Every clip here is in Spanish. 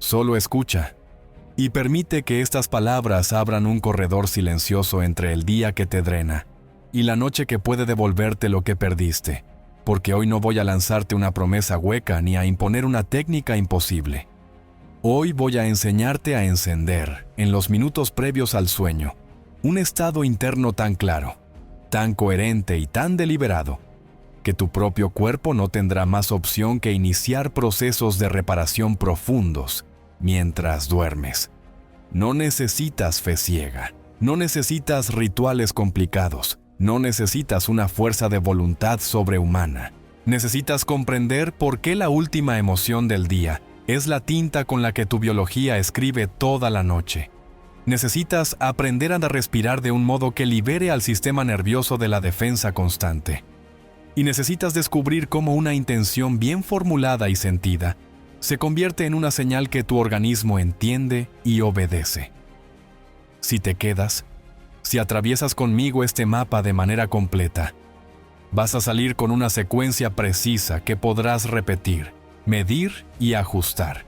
Solo escucha y permite que estas palabras abran un corredor silencioso entre el día que te drena y la noche que puede devolverte lo que perdiste, porque hoy no voy a lanzarte una promesa hueca ni a imponer una técnica imposible. Hoy voy a enseñarte a encender, en los minutos previos al sueño, un estado interno tan claro, tan coherente y tan deliberado, que tu propio cuerpo no tendrá más opción que iniciar procesos de reparación profundos mientras duermes. No necesitas fe ciega, no necesitas rituales complicados, no necesitas una fuerza de voluntad sobrehumana. Necesitas comprender por qué la última emoción del día es la tinta con la que tu biología escribe toda la noche. Necesitas aprender a respirar de un modo que libere al sistema nervioso de la defensa constante. Y necesitas descubrir cómo una intención bien formulada y sentida se convierte en una señal que tu organismo entiende y obedece. Si te quedas, si atraviesas conmigo este mapa de manera completa, vas a salir con una secuencia precisa que podrás repetir, medir y ajustar.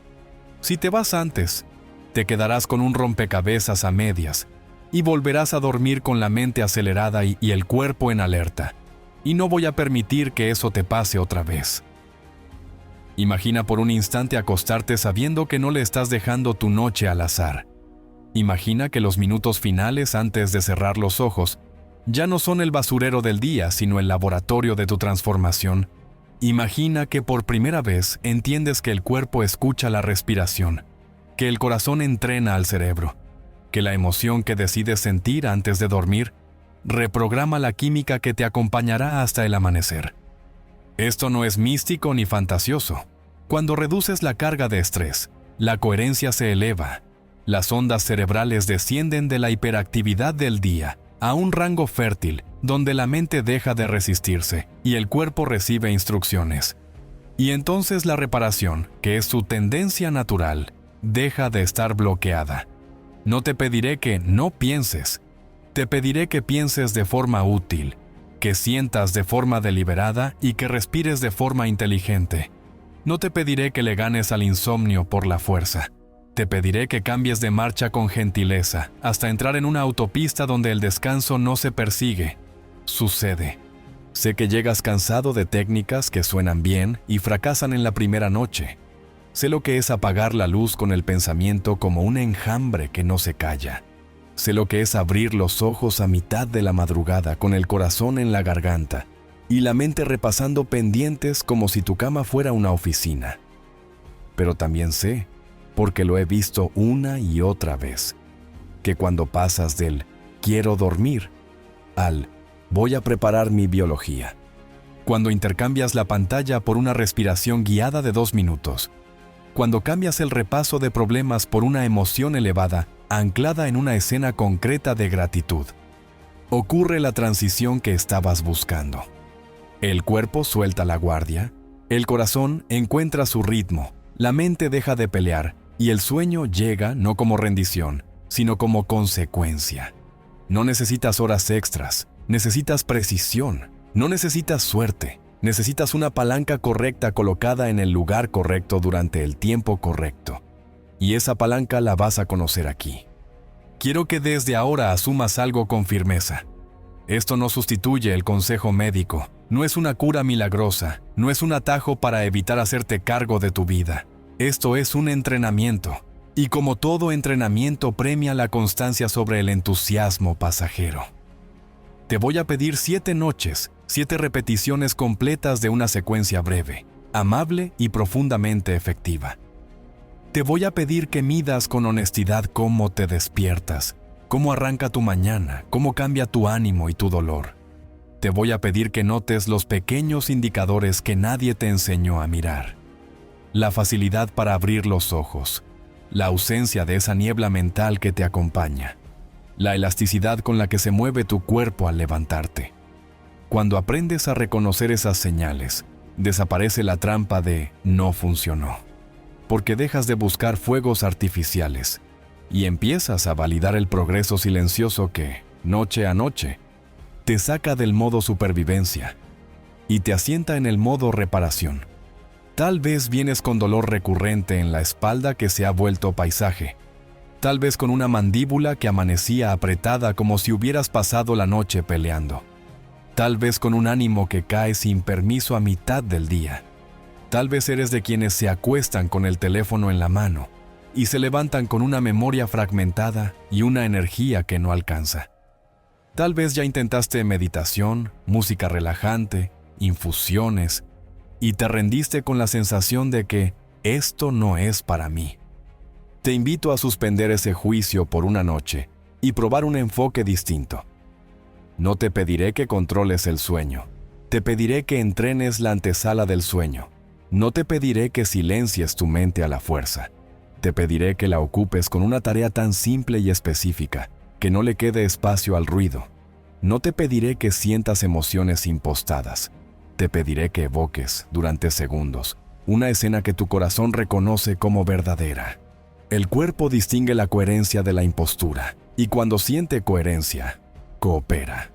Si te vas antes, te quedarás con un rompecabezas a medias y volverás a dormir con la mente acelerada y el cuerpo en alerta. Y no voy a permitir que eso te pase otra vez. Imagina por un instante acostarte sabiendo que no le estás dejando tu noche al azar. Imagina que los minutos finales antes de cerrar los ojos ya no son el basurero del día, sino el laboratorio de tu transformación. Imagina que por primera vez entiendes que el cuerpo escucha la respiración, que el corazón entrena al cerebro, que la emoción que decides sentir antes de dormir reprograma la química que te acompañará hasta el amanecer. Esto no es místico ni fantasioso. Cuando reduces la carga de estrés, la coherencia se eleva, las ondas cerebrales descienden de la hiperactividad del día a un rango fértil donde la mente deja de resistirse y el cuerpo recibe instrucciones. Y entonces la reparación, que es su tendencia natural, deja de estar bloqueada. No te pediré que no pienses, te pediré que pienses de forma útil, que sientas de forma deliberada y que respires de forma inteligente. No te pediré que le ganes al insomnio por la fuerza. Te pediré que cambies de marcha con gentileza, hasta entrar en una autopista donde el descanso no se persigue, sucede. Sé que llegas cansado de técnicas que suenan bien y fracasan en la primera noche. Sé lo que es apagar la luz con el pensamiento como un enjambre que no se calla. Sé lo que es abrir los ojos a mitad de la madrugada con el corazón en la garganta y la mente repasando pendientes como si tu cama fuera una oficina. Pero también sé, porque lo he visto una y otra vez, que cuando pasas del quiero dormir al voy a preparar mi biología, cuando intercambias la pantalla por una respiración guiada de 2 minutos, cuando cambias el repaso de problemas por una emoción elevada anclada en una escena concreta de gratitud, ocurre la transición que estabas buscando. El cuerpo suelta la guardia, el corazón encuentra su ritmo, la mente deja de pelear y el sueño llega no como rendición, sino como consecuencia. No necesitas horas extras, necesitas precisión, no necesitas suerte, necesitas una palanca correcta colocada en el lugar correcto durante el tiempo correcto. Y esa palanca la vas a conocer aquí. Quiero que desde ahora asumas algo con firmeza. Esto no sustituye el consejo médico, no es una cura milagrosa, no es un atajo para evitar hacerte cargo de tu vida. Esto es un entrenamiento, y como todo entrenamiento premia la constancia sobre el entusiasmo pasajero. Te voy a pedir 7 noches, 7 repeticiones completas de una secuencia breve, amable y profundamente efectiva. Te voy a pedir que midas con honestidad cómo te despiertas, cómo arranca tu mañana, cómo cambia tu ánimo y tu dolor. Te voy a pedir que notes los pequeños indicadores que nadie te enseñó a mirar. La facilidad para abrir los ojos, la ausencia de esa niebla mental que te acompaña, la elasticidad con la que se mueve tu cuerpo al levantarte. Cuando aprendes a reconocer esas señales, desaparece la trampa de no funcionó, porque dejas de buscar fuegos artificiales y empiezas a validar el progreso silencioso que, noche a noche, te saca del modo supervivencia y te asienta en el modo reparación. Tal vez vienes con dolor recurrente en la espalda que se ha vuelto paisaje. Tal vez con una mandíbula que amanecía apretada como si hubieras pasado la noche peleando. Tal vez con un ánimo que cae sin permiso a mitad del día. Tal vez eres de quienes se acuestan con el teléfono en la mano y se levantan con una memoria fragmentada y una energía que no alcanza. Tal vez ya intentaste meditación, música relajante, infusiones, y te rendiste con la sensación de que esto no es para mí. Te invito a suspender ese juicio por una noche y probar un enfoque distinto. No te pediré que controles el sueño. Te pediré que entrenes la antesala del sueño. No te pediré que silencies tu mente a la fuerza. Te pediré que la ocupes con una tarea tan simple y específica que no le quede espacio al ruido. No te pediré que sientas emociones impostadas. Te pediré que evoques, durante segundos, una escena que tu corazón reconoce como verdadera. El cuerpo distingue la coherencia de la impostura, y cuando siente coherencia, coopera.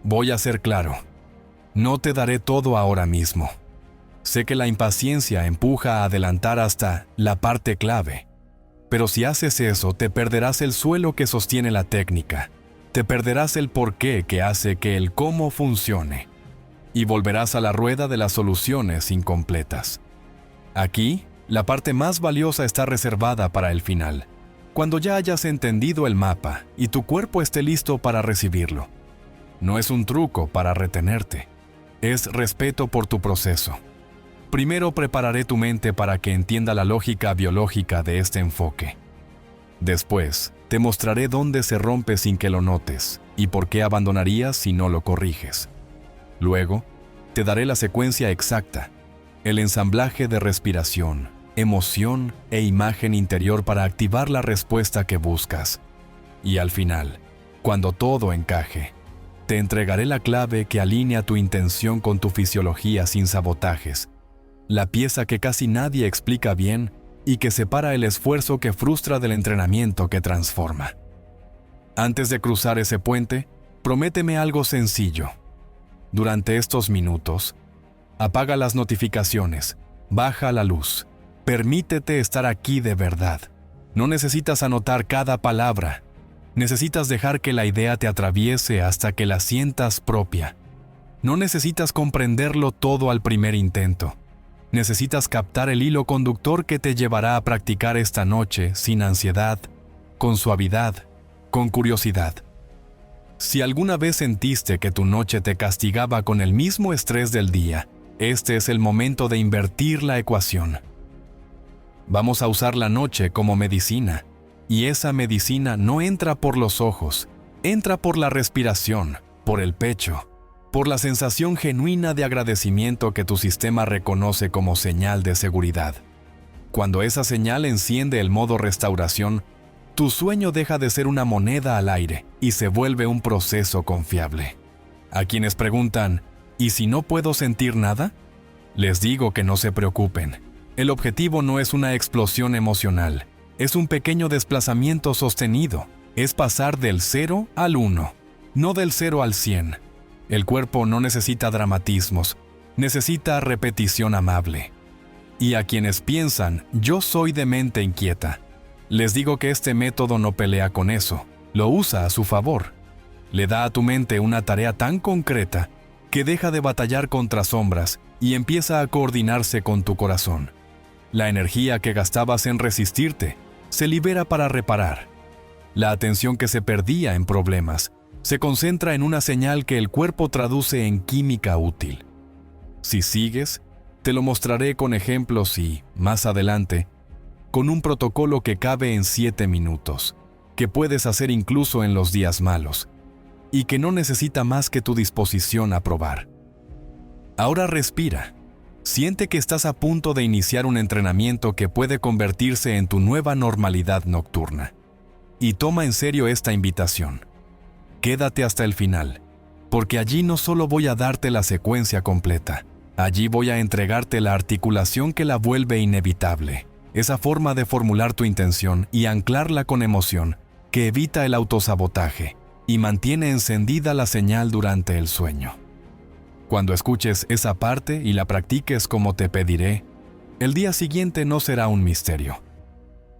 Voy a ser claro. No te daré todo ahora mismo. Sé que la impaciencia empuja a adelantar hasta la parte clave, pero si haces eso, te perderás el suelo que sostiene la técnica. Te perderás el porqué que hace que el cómo funcione. Y volverás a la rueda de las soluciones incompletas. Aquí, la parte más valiosa está reservada para el final, cuando ya hayas entendido el mapa y tu cuerpo esté listo para recibirlo. No es un truco para retenerte, es respeto por tu proceso. Primero prepararé tu mente para que entienda la lógica biológica de este enfoque. Después, te mostraré dónde se rompe sin que lo notes y por qué abandonarías si no lo corriges. Luego, te daré la secuencia exacta, el ensamblaje de respiración, emoción e imagen interior para activar la respuesta que buscas. Y al final, cuando todo encaje, te entregaré la clave que alinea tu intención con tu fisiología sin sabotajes, la pieza que casi nadie explica bien y que separa el esfuerzo que frustra del entrenamiento que transforma. Antes de cruzar ese puente, prométeme algo sencillo. Durante estos minutos, apaga las notificaciones, baja la luz, permítete estar aquí de verdad. No necesitas anotar cada palabra, necesitas dejar que la idea te atraviese hasta que la sientas propia. No necesitas comprenderlo todo al primer intento. Necesitas captar el hilo conductor que te llevará a practicar esta noche sin ansiedad, con suavidad, con curiosidad. Si alguna vez sentiste que tu noche te castigaba con el mismo estrés del día, este es el momento de invertir la ecuación. Vamos a usar la noche como medicina, y esa medicina no entra por los ojos, entra por la respiración, por el pecho, por la sensación genuina de agradecimiento que tu sistema reconoce como señal de seguridad. Cuando esa señal enciende el modo restauración, tu sueño deja de ser una moneda al aire y se vuelve un proceso confiable. A quienes preguntan, ¿y si no puedo sentir nada? Les digo que no se preocupen. El objetivo no es una explosión emocional, es un pequeño desplazamiento sostenido. Es pasar del 0 al 1, no del 0 al 100. El cuerpo no necesita dramatismos, necesita repetición amable. Y a quienes piensan, yo soy de mente inquieta, les digo que este método no pelea con eso, lo usa a su favor. Le da a tu mente una tarea tan concreta que deja de batallar contra sombras y empieza a coordinarse con tu corazón. La energía que gastabas en resistirte se libera para reparar. La atención que se perdía en problemas se concentra en una señal que el cuerpo traduce en química útil. Si sigues, te lo mostraré con ejemplos y, más adelante, con un protocolo que cabe en 7 minutos, que puedes hacer incluso en los días malos, y que no necesita más que tu disposición a probar. Ahora respira. Siente que estás a punto de iniciar un entrenamiento que puede convertirse en tu nueva normalidad nocturna. Y toma en serio esta invitación. Quédate hasta el final, porque allí no solo voy a darte la secuencia completa, allí voy a entregarte la articulación que la vuelve inevitable. Esa forma de formular tu intención y anclarla con emoción que evita el autosabotaje y mantiene encendida la señal durante el sueño. Cuando escuches esa parte y la practiques como te pediré, El día siguiente no será un misterio.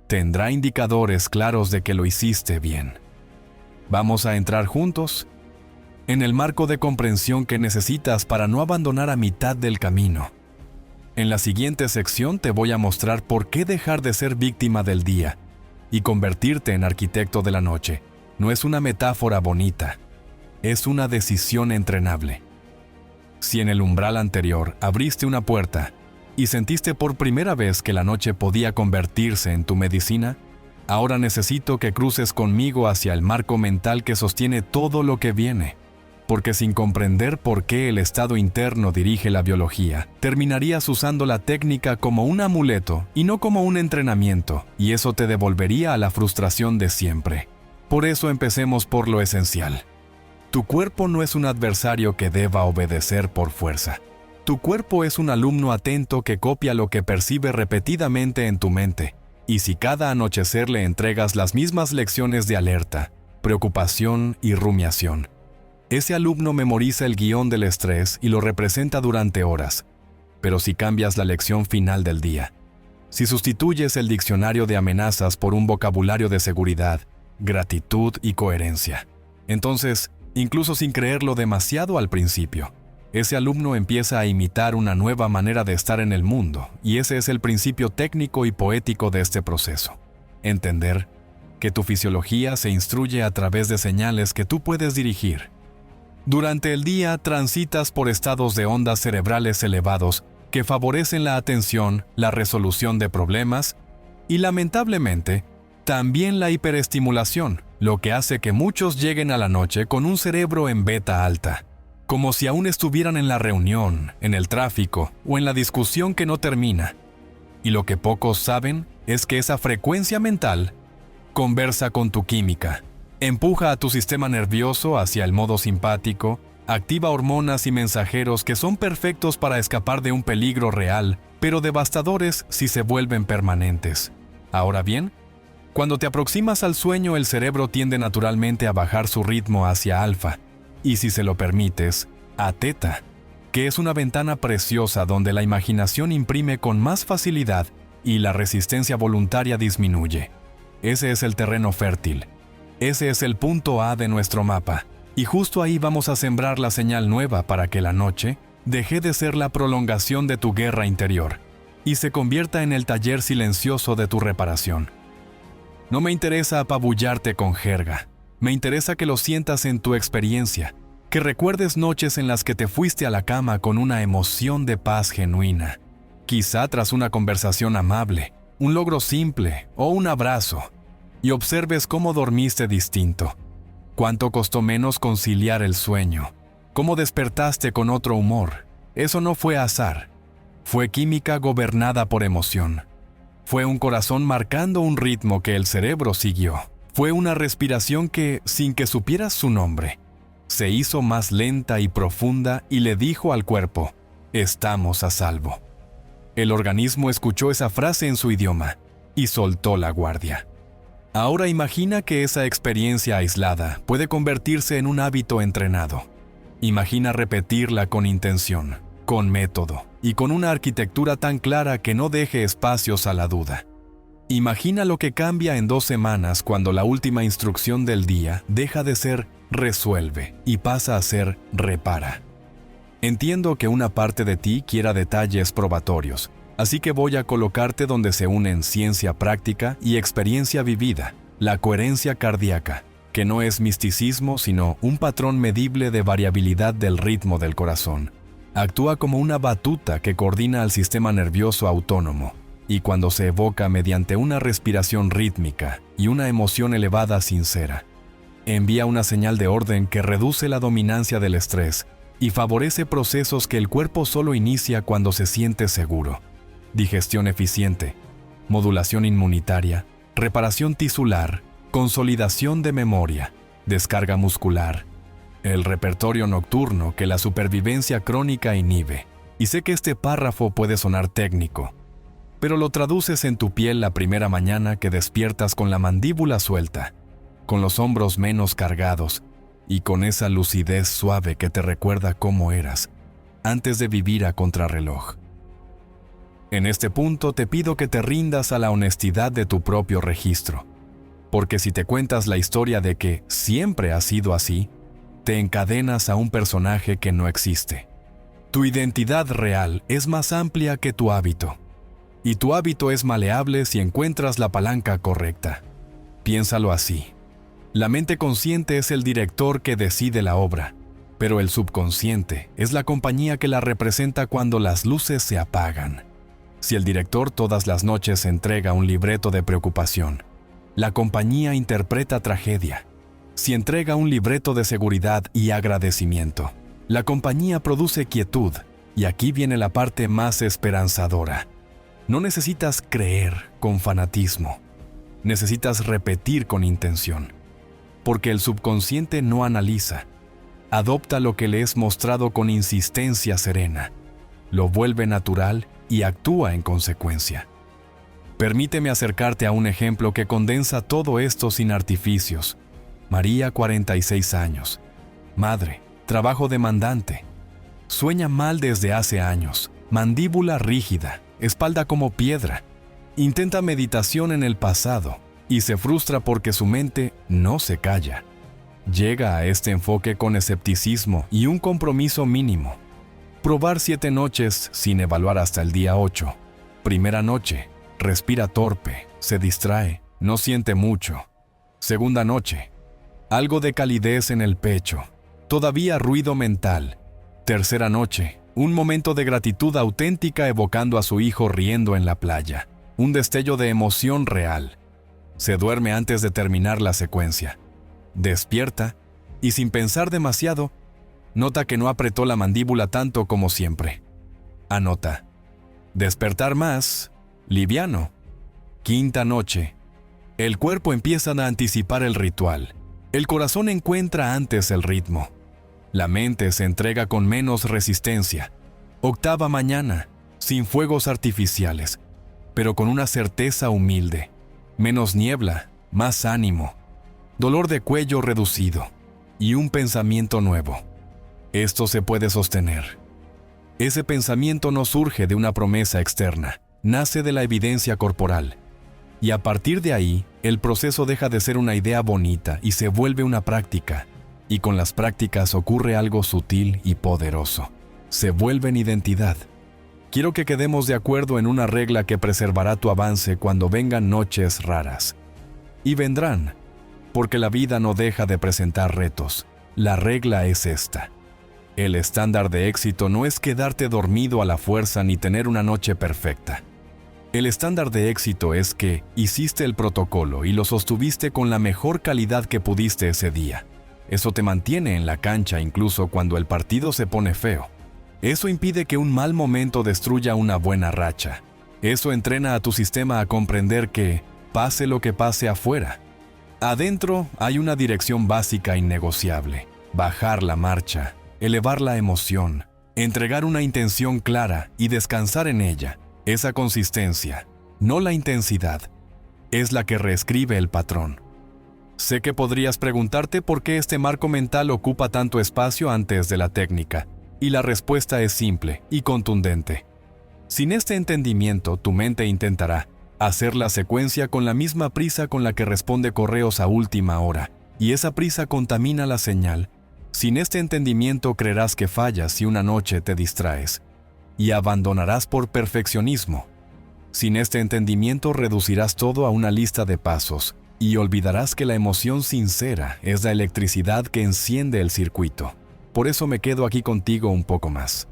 Tendrá indicadores claros de que lo hiciste bien. ¿Vamos a entrar juntos? En el marco de comprensión que necesitas para no abandonar a mitad del camino. En la siguiente sección te voy a mostrar por qué dejar de ser víctima del día y convertirte en arquitecto de la noche. No es una metáfora bonita, es una decisión entrenable. Si en el umbral anterior abriste una puerta y sentiste por primera vez que la noche podía convertirse en tu medicina, ahora necesito que cruces conmigo hacia el marco mental que sostiene todo lo que viene. Porque sin comprender por qué el estado interno dirige la biología, terminarías usando la técnica como un amuleto y no como un entrenamiento, y eso te devolvería a la frustración de siempre. Por eso empecemos por lo esencial. Tu cuerpo no es un adversario que deba obedecer por fuerza. Tu cuerpo es un alumno atento que copia lo que percibe repetidamente en tu mente, y si cada anochecer le entregas las mismas lecciones de alerta, preocupación y rumiación, ese alumno memoriza el guión del estrés y lo representa durante horas. Pero si cambias la lección final del día, si sustituyes el diccionario de amenazas por un vocabulario de seguridad, gratitud y coherencia, entonces, incluso sin creerlo demasiado al principio, ese alumno empieza a imitar una nueva manera de estar en el mundo, y ese es el principio técnico y poético de este proceso. Entender que tu fisiología se instruye a través de señales que tú puedes dirigir. Durante el día transitas por estados de ondas cerebrales elevados que favorecen la atención, la resolución de problemas y, lamentablemente, también la hiperestimulación, lo que hace que muchos lleguen a la noche con un cerebro en beta alta, como si aún estuvieran en la reunión, en el tráfico o en la discusión que no termina. Y lo que pocos saben es que esa frecuencia mental conversa con tu química. Empuja a tu sistema nervioso hacia el modo simpático, activa hormonas y mensajeros que son perfectos para escapar de un peligro real, pero devastadores si se vuelven permanentes. Ahora bien, cuando te aproximas al sueño, el cerebro tiende naturalmente a bajar su ritmo hacia alfa, y si se lo permites, a teta, que es una ventana preciosa donde la imaginación imprime con más facilidad y la resistencia voluntaria disminuye. Ese es el terreno fértil. Ese es el punto A de nuestro mapa, y justo ahí vamos a sembrar la señal nueva para que la noche deje de ser la prolongación de tu guerra interior y se convierta en el taller silencioso de tu reparación. No me interesa apabullarte con jerga, me interesa que lo sientas en tu experiencia, que recuerdes noches en las que te fuiste a la cama con una emoción de paz genuina, quizá tras una conversación amable, un logro simple o un abrazo, y observes cómo dormiste distinto, cuánto costó menos conciliar el sueño, cómo despertaste con otro humor. Eso no fue azar, fue química gobernada por emoción. Fue un corazón marcando un ritmo que el cerebro siguió. Fue una respiración que, sin que supieras su nombre, se hizo más lenta y profunda y le dijo al cuerpo, estamos a salvo. El organismo escuchó esa frase en su idioma y soltó la guardia. Ahora imagina que esa experiencia aislada puede convertirse en un hábito entrenado. Imagina repetirla con intención, con método y con una arquitectura tan clara que no deje espacios a la duda. Imagina lo que cambia en 2 semanas cuando la última instrucción del día deja de ser resuelve y pasa a ser repara. Entiendo que una parte de ti quiera detalles probatorios, así que voy a colocarte donde se unen ciencia práctica y experiencia vivida, la coherencia cardíaca, que no es misticismo sino un patrón medible de variabilidad del ritmo del corazón. Actúa como una batuta que coordina al sistema nervioso autónomo, y cuando se evoca mediante una respiración rítmica y una emoción elevada sincera, envía una señal de orden que reduce la dominancia del estrés y favorece procesos que el cuerpo solo inicia cuando se siente seguro. Digestión eficiente, modulación inmunitaria, reparación tisular, consolidación de memoria, descarga muscular, el repertorio nocturno que la supervivencia crónica inhibe. Y sé que este párrafo puede sonar técnico, pero lo traduces en tu piel la primera mañana que despiertas con la mandíbula suelta, con los hombros menos cargados y con esa lucidez suave que te recuerda cómo eras antes de vivir a contrarreloj. En este punto te pido que te rindas a la honestidad de tu propio registro, porque si te cuentas la historia de que siempre ha sido así, te encadenas a un personaje que no existe. Tu identidad real es más amplia que tu hábito, y tu hábito es maleable si encuentras la palanca correcta. Piénsalo así. La mente consciente es el director que decide la obra, pero el subconsciente es la compañía que la representa cuando las luces se apagan. Si el director todas las noches entrega un libreto de preocupación, la compañía interpreta tragedia. Si entrega un libreto de seguridad y agradecimiento, la compañía produce quietud, y aquí viene la parte más esperanzadora. No necesitas creer con fanatismo, necesitas repetir con intención, porque el subconsciente no analiza, adopta lo que le es mostrado con insistencia serena, lo vuelve natural y actúa en consecuencia. Permíteme acercarte a un ejemplo que condensa todo esto sin artificios. María, 46 años. Madre, trabajo demandante. Sueña mal desde hace años, mandíbula rígida, espalda como piedra. Intenta meditación en el pasado y se frustra porque su mente no se calla. Llega a este enfoque con escepticismo y un compromiso mínimo. Probar 7 noches sin evaluar hasta el día 8. Primera noche, respira torpe, se distrae, no siente mucho. Segunda noche, algo de calidez en el pecho, todavía ruido mental. Tercera noche, un momento de gratitud auténtica evocando a su hijo riendo en la playa. Un destello de emoción real. Se duerme antes de terminar la secuencia. Despierta y sin pensar demasiado, nota que no apretó la mandíbula tanto como siempre. Anota. Despertar más, liviano. Quinta noche. El cuerpo empieza a anticipar el ritual. El corazón encuentra antes el ritmo. La mente se entrega con menos resistencia. Octava mañana, sin fuegos artificiales, pero con una certeza humilde. Menos niebla, más ánimo. Dolor de cuello reducido y un pensamiento nuevo. Esto se puede sostener. Ese pensamiento no surge de una promesa externa, nace de la evidencia corporal. Y a partir de ahí, el proceso deja de ser una idea bonita y se vuelve una práctica. Y con las prácticas ocurre algo sutil y poderoso. Se vuelven identidad. Quiero que quedemos de acuerdo en una regla que preservará tu avance cuando vengan noches raras. Y vendrán, porque la vida no deja de presentar retos. La regla es esta. El estándar de éxito no es quedarte dormido a la fuerza ni tener una noche perfecta. El estándar de éxito es que hiciste el protocolo y lo sostuviste con la mejor calidad que pudiste ese día. Eso te mantiene en la cancha incluso cuando el partido se pone feo. Eso impide que un mal momento destruya una buena racha. Eso entrena a tu sistema a comprender que, pase lo que pase afuera, adentro hay una dirección básica innegociable. Bajar la marcha, elevar la emoción, entregar una intención clara y descansar en ella. Esa consistencia, no la intensidad, es la que reescribe el patrón. Sé que podrías preguntarte por qué este marco mental ocupa tanto espacio antes de la técnica, y la respuesta es simple y contundente. Sin este entendimiento, tu mente intentará hacer la secuencia con la misma prisa con la que responde correos a última hora, y esa prisa contamina la señal. Sin este entendimiento creerás que fallas si una noche te distraes, y abandonarás por perfeccionismo. Sin este entendimiento reducirás todo a una lista de pasos, y olvidarás que la emoción sincera es la electricidad que enciende el circuito. Por eso me quedo aquí contigo un poco más,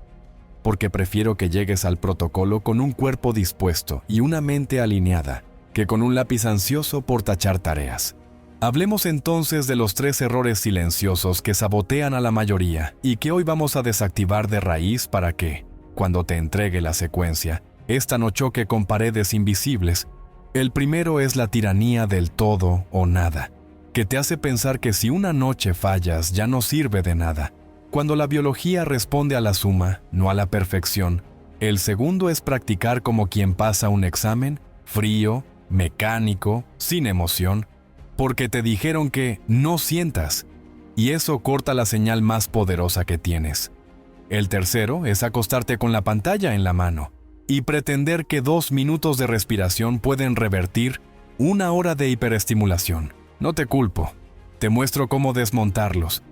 porque prefiero que llegues al protocolo con un cuerpo dispuesto y una mente alineada, que con un lápiz ansioso por tachar tareas. Hablemos entonces de los 3 errores silenciosos que sabotean a la mayoría y que hoy vamos a desactivar de raíz para que, cuando te entregue la secuencia, esta no choque con paredes invisibles. El primero es la tiranía del todo o nada, que te hace pensar que si una noche fallas ya no sirve de nada. Cuando la biología responde a la suma, no a la perfección. El segundo es practicar como quien pasa un examen, frío, mecánico, sin emoción, porque te dijeron que no sientas, y eso corta la señal más poderosa que tienes. El tercero es acostarte con la pantalla en la mano, y pretender que 2 minutos de respiración pueden revertir 1 hora de hiperestimulación. No te culpo, te muestro cómo desmontarlos,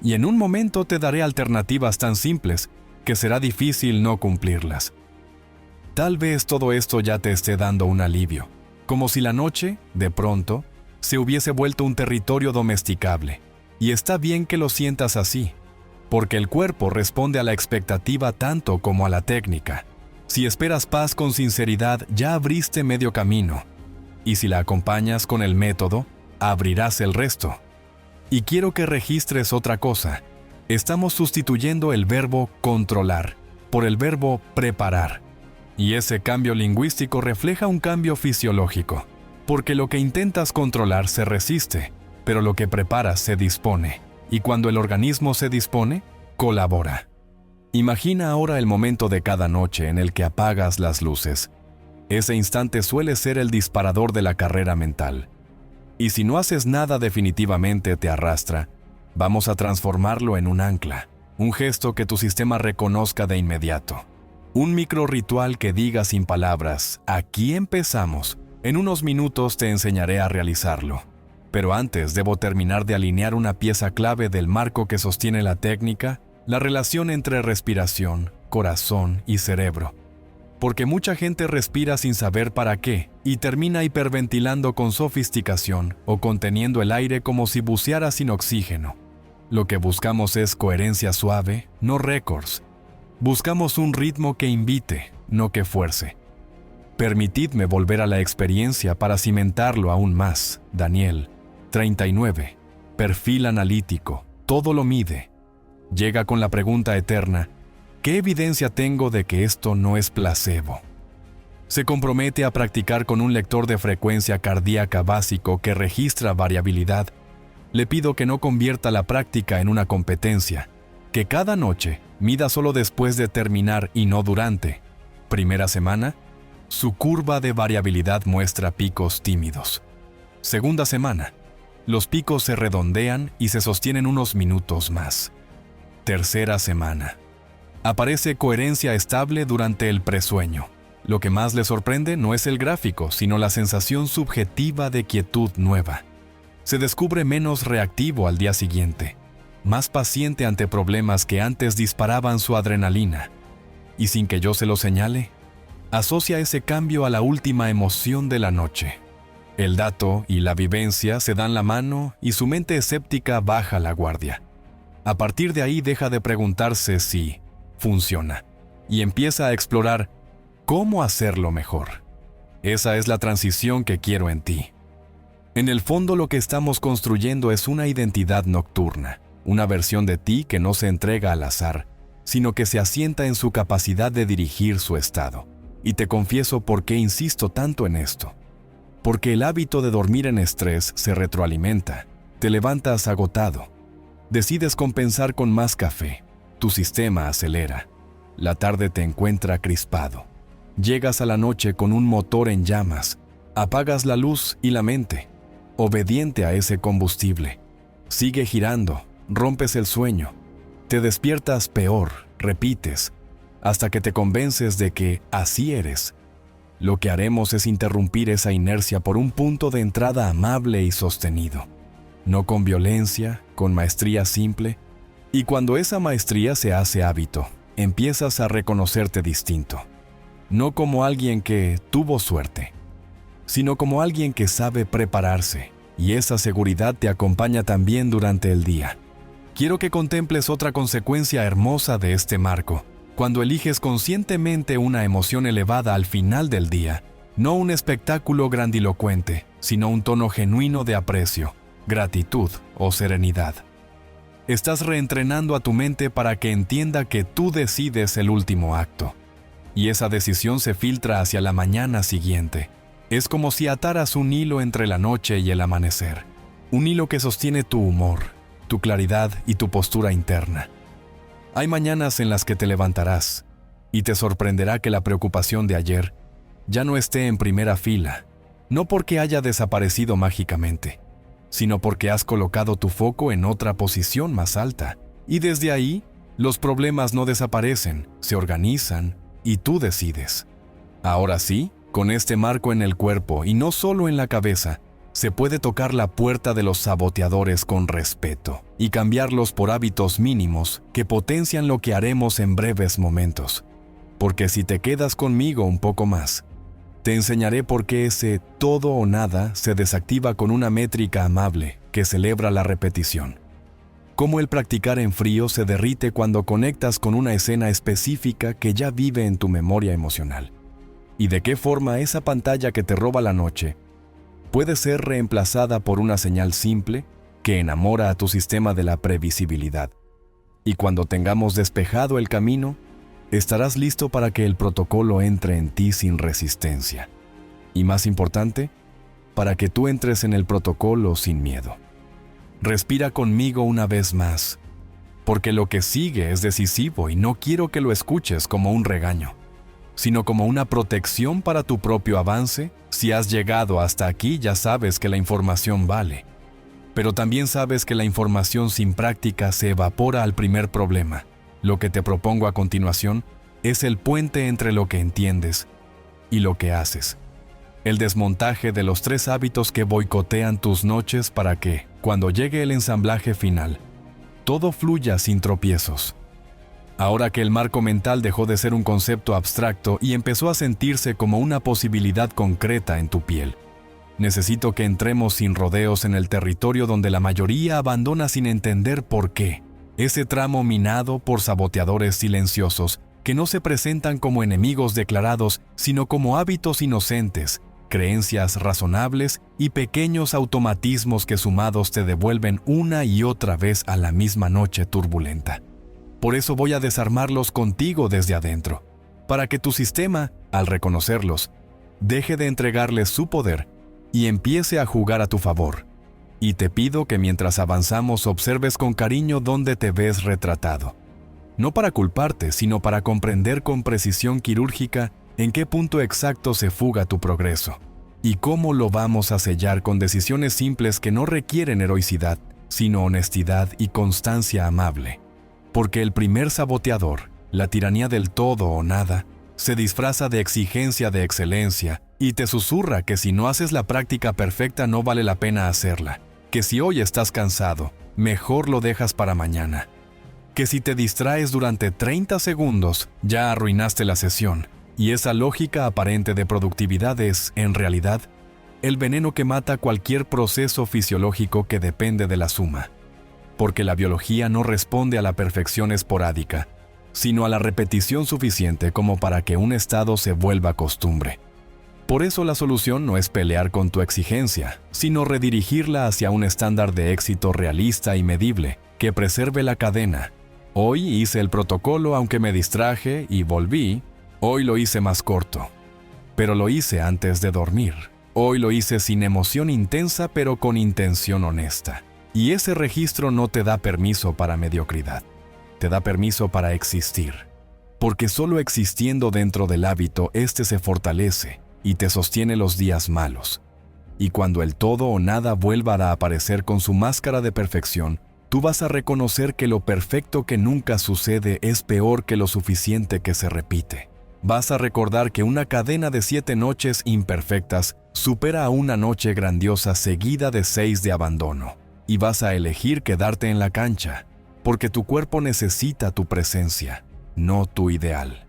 y en un momento te daré alternativas tan simples que será difícil no cumplirlas. Tal vez todo esto ya te esté dando un alivio, como si la noche, de pronto, se hubiese vuelto un territorio domesticable. Y está bien que lo sientas así, porque el cuerpo responde a la expectativa tanto como a la técnica. Si esperas paz con sinceridad, ya abriste medio camino, y si la acompañas con el método, abrirás el resto. Y quiero que registres otra cosa. Estamos sustituyendo el verbo controlar por el verbo preparar. Y ese cambio lingüístico refleja un cambio fisiológico, porque lo que intentas controlar se resiste, pero lo que preparas se dispone, y cuando el organismo se dispone, colabora. Imagina ahora el momento de cada noche en el que apagas las luces. Ese instante suele ser el disparador de la carrera mental. Y si no haces nada definitivamente te arrastra, vamos a transformarlo en un ancla, un gesto que tu sistema reconozca de inmediato. Un micro ritual que diga sin palabras, aquí empezamos. En unos minutos te enseñaré a realizarlo. Pero antes debo terminar de alinear una pieza clave del marco que sostiene la técnica, la relación entre respiración, corazón y cerebro. Porque mucha gente respira sin saber para qué y termina hiperventilando con sofisticación o conteniendo el aire como si buceara sin oxígeno. Lo que buscamos es coherencia suave, no récords. Buscamos un ritmo que invite, no que fuerce. Permitidme volver a la experiencia para cimentarlo aún más. Daniel, 39. Perfil analítico, todo lo mide. Llega con la pregunta eterna, ¿qué evidencia tengo de que esto no es placebo? Se compromete a practicar con un lector de frecuencia cardíaca básico que registra variabilidad. Le pido que no convierta la práctica en una competencia, que cada noche mida solo después de terminar y no durante. Primera semana, su curva de variabilidad muestra picos tímidos. Segunda semana, los picos se redondean y se sostienen unos minutos más. Tercera semana, aparece coherencia estable durante el presueño. Lo que más le sorprende no es el gráfico, sino la sensación subjetiva de quietud nueva. Se descubre menos reactivo al día siguiente, más paciente ante problemas que antes disparaban su adrenalina. Y sin que yo se lo señale, asocia ese cambio a la última emoción de la noche. El dato y la vivencia se dan la mano y su mente escéptica baja la guardia. A partir de ahí deja de preguntarse si funciona y empieza a explorar cómo hacerlo mejor. Esa es la transición que quiero en ti. En el fondo lo que estamos construyendo es una identidad nocturna, una versión de ti que no se entrega al azar, sino que se asienta en su capacidad de dirigir su estado. Y te confieso por qué insisto tanto en esto. Porque el hábito de dormir en estrés se retroalimenta, te levantas agotado, decides compensar con más café, tu sistema acelera, la tarde te encuentra crispado, llegas a la noche con un motor en llamas, apagas la luz y la mente, obediente a ese combustible, sigue girando, rompes el sueño, te despiertas peor, repites, hasta que te convences de que así eres. Lo que haremos es interrumpir esa inercia por un punto de entrada amable y sostenido. No con violencia, con maestría simple. Y cuando esa maestría se hace hábito, empiezas a reconocerte distinto. No como alguien que tuvo suerte, sino como alguien que sabe prepararse. Y esa seguridad te acompaña también durante el día. Quiero que contemples otra consecuencia hermosa de este marco. Cuando eliges conscientemente una emoción elevada al final del día, no un espectáculo grandilocuente, sino un tono genuino de aprecio, gratitud o serenidad. Estás reentrenando a tu mente para que entienda que tú decides el último acto. Y esa decisión se filtra hacia la mañana siguiente. Es como si ataras un hilo entre la noche y el amanecer. Un hilo que sostiene tu humor, tu claridad y tu postura interna. Hay mañanas en las que te levantarás y te sorprenderá que la preocupación de ayer ya no esté en primera fila, no porque haya desaparecido mágicamente, sino porque has colocado tu foco en otra posición más alta. Y desde ahí, los problemas no desaparecen, se organizan y tú decides. Ahora sí, con este marco en el cuerpo y no solo en la cabeza, se puede tocar la puerta de los saboteadores con respeto y cambiarlos por hábitos mínimos que potencian lo que haremos en breves momentos. Porque si te quedas conmigo un poco más, te enseñaré por qué ese todo o nada se desactiva con una métrica amable que celebra la repetición. Cómo el practicar en frío se derrite cuando conectas con una escena específica que ya vive en tu memoria emocional. Y de qué forma esa pantalla que te roba la noche puede ser reemplazada por una señal simple que enamora a tu sistema de la previsibilidad. Y cuando tengamos despejado el camino, estarás listo para que el protocolo entre en ti sin resistencia. Y más importante, para que tú entres en el protocolo sin miedo. Respira conmigo una vez más, porque lo que sigue es decisivo y no quiero que lo escuches como un regaño, sino como una protección para tu propio avance. Si has llegado hasta aquí, ya sabes que la información vale, pero también sabes que la información sin práctica se evapora al primer problema. Lo que te propongo a continuación es el puente entre lo que entiendes y lo que haces. El desmontaje de los 3 hábitos que boicotean tus noches para que, cuando llegue el ensamblaje final, todo fluya sin tropiezos. Ahora que el marco mental dejó de ser un concepto abstracto y empezó a sentirse como una posibilidad concreta en tu piel, necesito que entremos sin rodeos en el territorio donde la mayoría abandona sin entender por qué. Ese tramo minado por saboteadores silenciosos que no se presentan como enemigos declarados, sino como hábitos inocentes, creencias razonables y pequeños automatismos que sumados te devuelven una y otra vez a la misma noche turbulenta. Por eso voy a desarmarlos contigo desde adentro, para que tu sistema, al reconocerlos, deje de entregarles su poder y empiece a jugar a tu favor. Y te pido que mientras avanzamos observes con cariño dónde te ves retratado. No para culparte, sino para comprender con precisión quirúrgica en qué punto exacto se fuga tu progreso. Y cómo lo vamos a sellar con decisiones simples que no requieren heroicidad, sino honestidad y constancia amable. Porque el primer saboteador, la tiranía del todo o nada, se disfraza de exigencia de excelencia y te susurra que si no haces la práctica perfecta no vale la pena hacerla. Que si hoy estás cansado, mejor lo dejas para mañana. Que si te distraes durante 30 segundos, ya arruinaste la sesión. Y esa lógica aparente de productividad es, en realidad, el veneno que mata cualquier proceso fisiológico que depende de la suma. Porque la biología no responde a la perfección esporádica, sino a la repetición suficiente como para que un estado se vuelva costumbre. Por eso la solución no es pelear con tu exigencia, sino redirigirla hacia un estándar de éxito realista y medible, que preserve la cadena. Hoy hice el protocolo aunque me distraje y volví. Hoy lo hice más corto, pero lo hice antes de dormir. Hoy lo hice sin emoción intensa, pero con intención honesta. Y ese registro no te da permiso para mediocridad, te da permiso para existir. Porque solo existiendo dentro del hábito, este se fortalece y te sostiene los días malos. Y cuando el todo o nada vuelva a aparecer con su máscara de perfección, tú vas a reconocer que lo perfecto que nunca sucede es peor que lo suficiente que se repite. Vas a recordar que una cadena de 7 noches imperfectas supera a una noche grandiosa seguida de 6 de abandono. Y vas a elegir quedarte en la cancha, porque tu cuerpo necesita tu presencia, no tu ideal.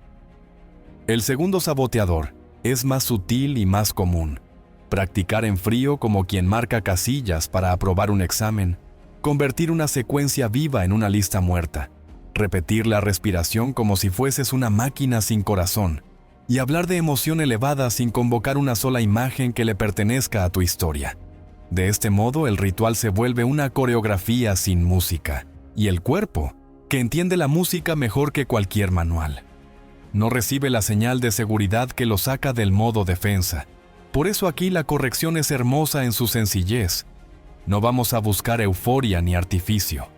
El segundo saboteador es más sutil y más común. Practicar en frío como quien marca casillas para aprobar un examen, convertir una secuencia viva en una lista muerta, repetir la respiración como si fueses una máquina sin corazón, y hablar de emoción elevada sin convocar una sola imagen que le pertenezca a tu historia. De este modo, el ritual se vuelve una coreografía sin música, y el cuerpo, que entiende la música mejor que cualquier manual, no recibe la señal de seguridad que lo saca del modo defensa. Por eso aquí la corrección es hermosa en su sencillez. No vamos a buscar euforia ni artificio.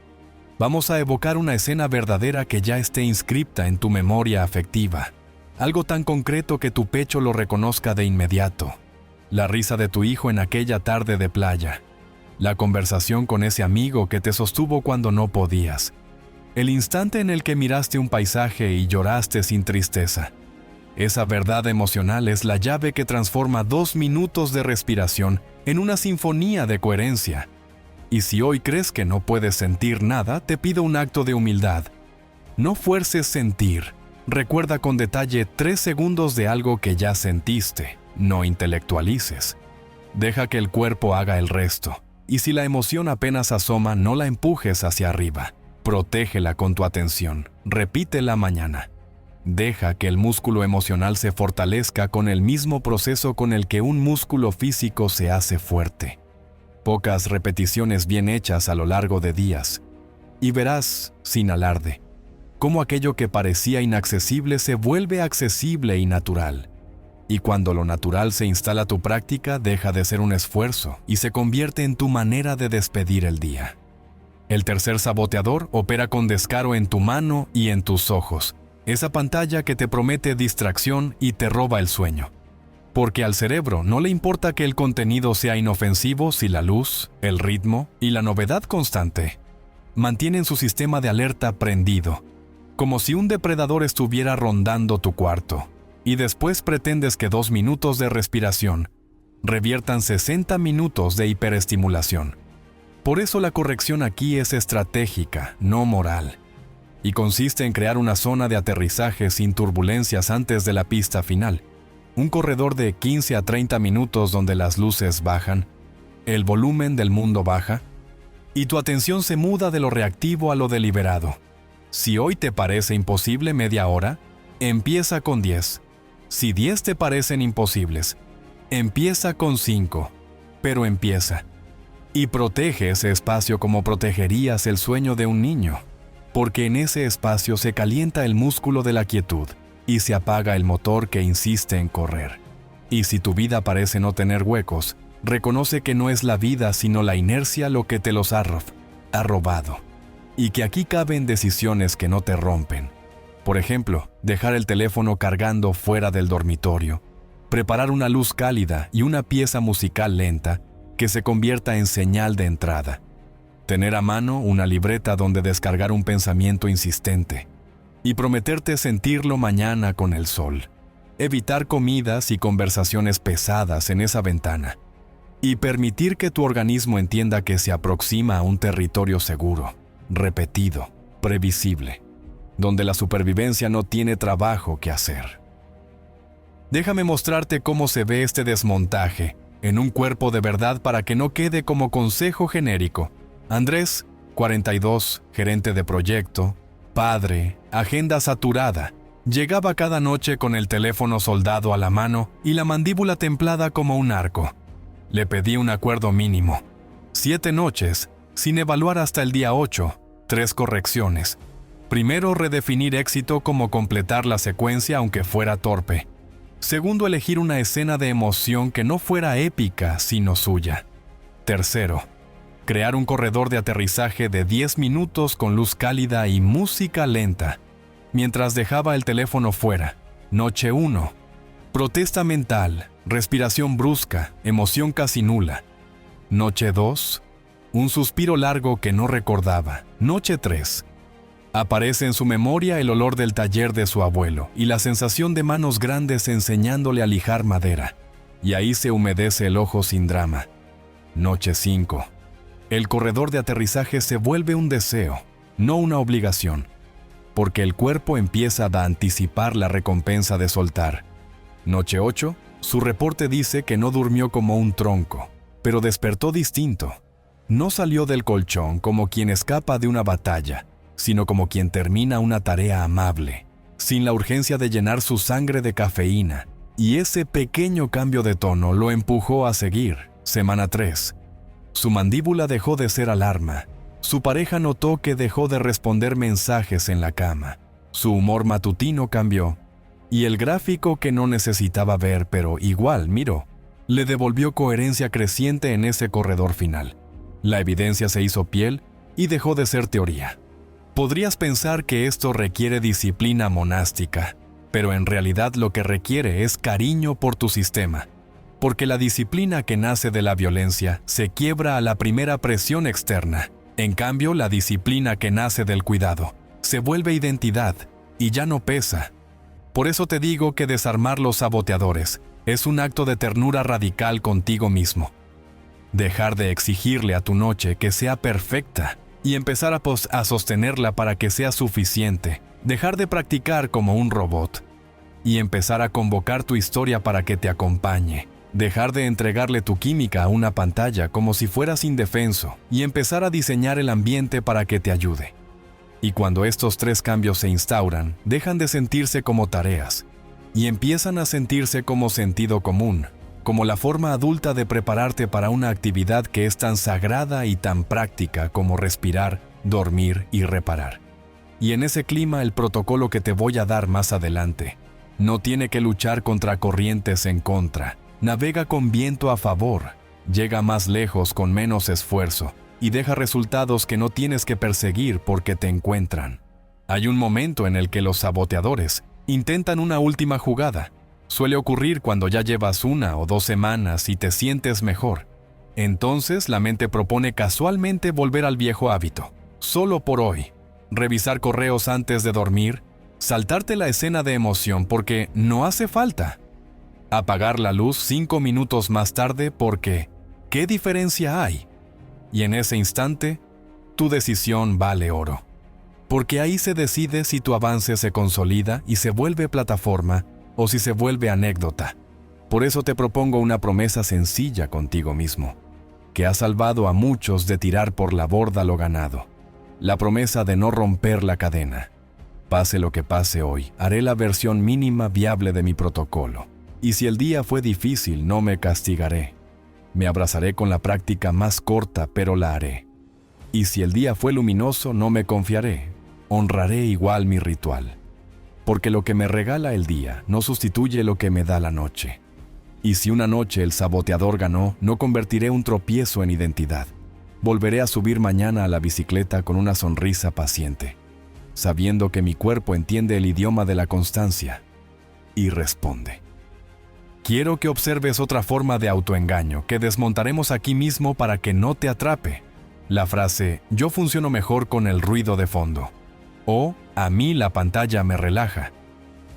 Vamos a evocar una escena verdadera que ya esté inscripta en tu memoria afectiva. Algo tan concreto que tu pecho lo reconozca de inmediato. La risa de tu hijo en aquella tarde de playa. La conversación con ese amigo que te sostuvo cuando no podías. El instante en el que miraste un paisaje y lloraste sin tristeza. Esa verdad emocional es la llave que transforma 2 minutos de respiración en una sinfonía de coherencia. Y si hoy crees que no puedes sentir nada, te pido un acto de humildad. No fuerces sentir. Recuerda con detalle 3 segundos de algo que ya sentiste. No intelectualices. Deja que el cuerpo haga el resto. Y si la emoción apenas asoma, no la empujes hacia arriba. Protégela con tu atención. Repítela mañana. Deja que el músculo emocional se fortalezca con el mismo proceso con el que un músculo físico se hace fuerte. Pocas repeticiones bien hechas a lo largo de días. Y verás, sin alarde, cómo aquello que parecía inaccesible se vuelve accesible y natural. Y cuando lo natural se instala a tu práctica, deja de ser un esfuerzo y se convierte en tu manera de despedir el día. El tercer saboteador opera con descaro en tu mano y en tus ojos, esa pantalla que te promete distracción y te roba el sueño. Porque al cerebro no le importa que el contenido sea inofensivo si la luz, el ritmo y la novedad constante mantienen su sistema de alerta prendido, como si un depredador estuviera rondando tu cuarto, y después pretendes que 2 minutos de respiración reviertan 60 minutos de hiperestimulación. Por eso la corrección aquí es estratégica, no moral, y consiste en crear una zona de aterrizaje sin turbulencias antes de la pista final. Un corredor de 15 a 30 minutos donde las luces bajan, el volumen del mundo baja, y tu atención se muda de lo reactivo a lo deliberado. Si hoy te parece imposible media hora, empieza con 10. Si 10 te parecen imposibles, empieza con 5, pero empieza. Y protege ese espacio como protegerías el sueño de un niño, porque en ese espacio se calienta el músculo de la quietud y se apaga el motor que insiste en correr. Y si tu vida parece no tener huecos, reconoce que no es la vida sino la inercia lo que te los ha robado, y que aquí caben decisiones que no te rompen. Por ejemplo, dejar el teléfono cargando fuera del dormitorio, preparar una luz cálida y una pieza musical lenta que se convierta en señal de entrada. Tener a mano una libreta donde descargar un pensamiento insistente y prometerte sentirlo mañana con el sol. Evitar comidas y conversaciones pesadas en esa ventana y permitir que tu organismo entienda que se aproxima a un territorio seguro, repetido, previsible, donde la supervivencia no tiene trabajo que hacer. Déjame mostrarte cómo se ve este desmontaje en un cuerpo de verdad para que no quede como consejo genérico. Andrés, 42, gerente de proyecto, padre, agenda saturada, llegaba cada noche con el teléfono soldado a la mano y la mandíbula templada como un arco. Le pedí un acuerdo mínimo. 7 noches, sin evaluar hasta el día 8, 3 correcciones. Primero, redefinir éxito como completar la secuencia aunque fuera torpe. Segundo, elegir una escena de emoción que no fuera épica, sino suya. Tercero, crear un corredor de aterrizaje de 10 minutos con luz cálida y música lenta, mientras dejaba el teléfono fuera. Noche 1. Protesta mental, respiración brusca, emoción casi nula. Noche 2. Un suspiro largo que no recordaba. Noche 3. Aparece en su memoria el olor del taller de su abuelo y la sensación de manos grandes enseñándole a lijar madera. Y ahí se humedece el ojo sin drama. Noche 5. El corredor de aterrizaje se vuelve un deseo, no una obligación, porque el cuerpo empieza a anticipar la recompensa de soltar. Noche 8. Su reporte dice que no durmió como un tronco, pero despertó distinto. No salió del colchón como quien escapa de una batalla, sino como quien termina una tarea amable, sin la urgencia de llenar su sangre de cafeína, y ese pequeño cambio de tono lo empujó a seguir. Semana 3. Su mandíbula dejó de ser alarma. Su pareja notó que dejó de responder mensajes en la cama. Su humor matutino cambió, y el gráfico que no necesitaba ver, pero igual miró, le devolvió coherencia creciente en ese corredor final. La evidencia se hizo piel y dejó de ser teoría. Podrías pensar que esto requiere disciplina monástica, pero en realidad lo que requiere es cariño por tu sistema, porque la disciplina que nace de la violencia se quiebra a la primera presión externa. En cambio, la disciplina que nace del cuidado se vuelve identidad y ya no pesa. Por eso te digo que desarmar los saboteadores es un acto de ternura radical contigo mismo. Dejar de exigirle a tu noche que sea perfecta y empezar a sostenerla para que sea suficiente. Dejar de practicar como un robot y empezar a convocar tu historia para que te acompañe. Dejar de entregarle tu química a una pantalla como si fueras indefenso y empezar a diseñar el ambiente para que te ayude. Y cuando estos 3 cambios se instauran, dejan de sentirse como tareas y empiezan a sentirse como sentido común, como la forma adulta de prepararte para una actividad que es tan sagrada y tan práctica como respirar, dormir y reparar. Y en ese clima el protocolo que te voy a dar más adelante no tiene que luchar contra corrientes en contra, navega con viento a favor, llega más lejos con menos esfuerzo y deja resultados que no tienes que perseguir porque te encuentran. Hay un momento en el que los saboteadores intentan una última jugada. Suele ocurrir cuando ya llevas 1 o 2 semanas y te sientes mejor. Entonces la mente propone casualmente volver al viejo hábito, solo por hoy. Revisar correos antes de dormir, saltarte la escena de emoción porque no hace falta. Apagar la luz 5 minutos más tarde porque ¿qué diferencia hay? Y en ese instante, tu decisión vale oro. Porque ahí se decide si tu avance se consolida y se vuelve plataforma o si se vuelve anécdota. Por eso te propongo una promesa sencilla contigo mismo, que ha salvado a muchos de tirar por la borda lo ganado. La promesa de no romper la cadena. Pase lo que pase hoy, haré la versión mínima viable de mi protocolo. Y si el día fue difícil, no me castigaré. Me abrazaré con la práctica más corta, pero la haré. Y si el día fue luminoso, no me confiaré. Honraré igual mi ritual. Porque lo que me regala el día no sustituye lo que me da la noche. Y si una noche el saboteador ganó, no convertiré un tropiezo en identidad. Volveré a subir mañana a la bicicleta con una sonrisa paciente, sabiendo que mi cuerpo entiende el idioma de la constancia y responde. Quiero que observes otra forma de autoengaño que desmontaremos aquí mismo para que no te atrape. La frase, yo funciono mejor con el ruido de fondo. O, a mí la pantalla me relaja.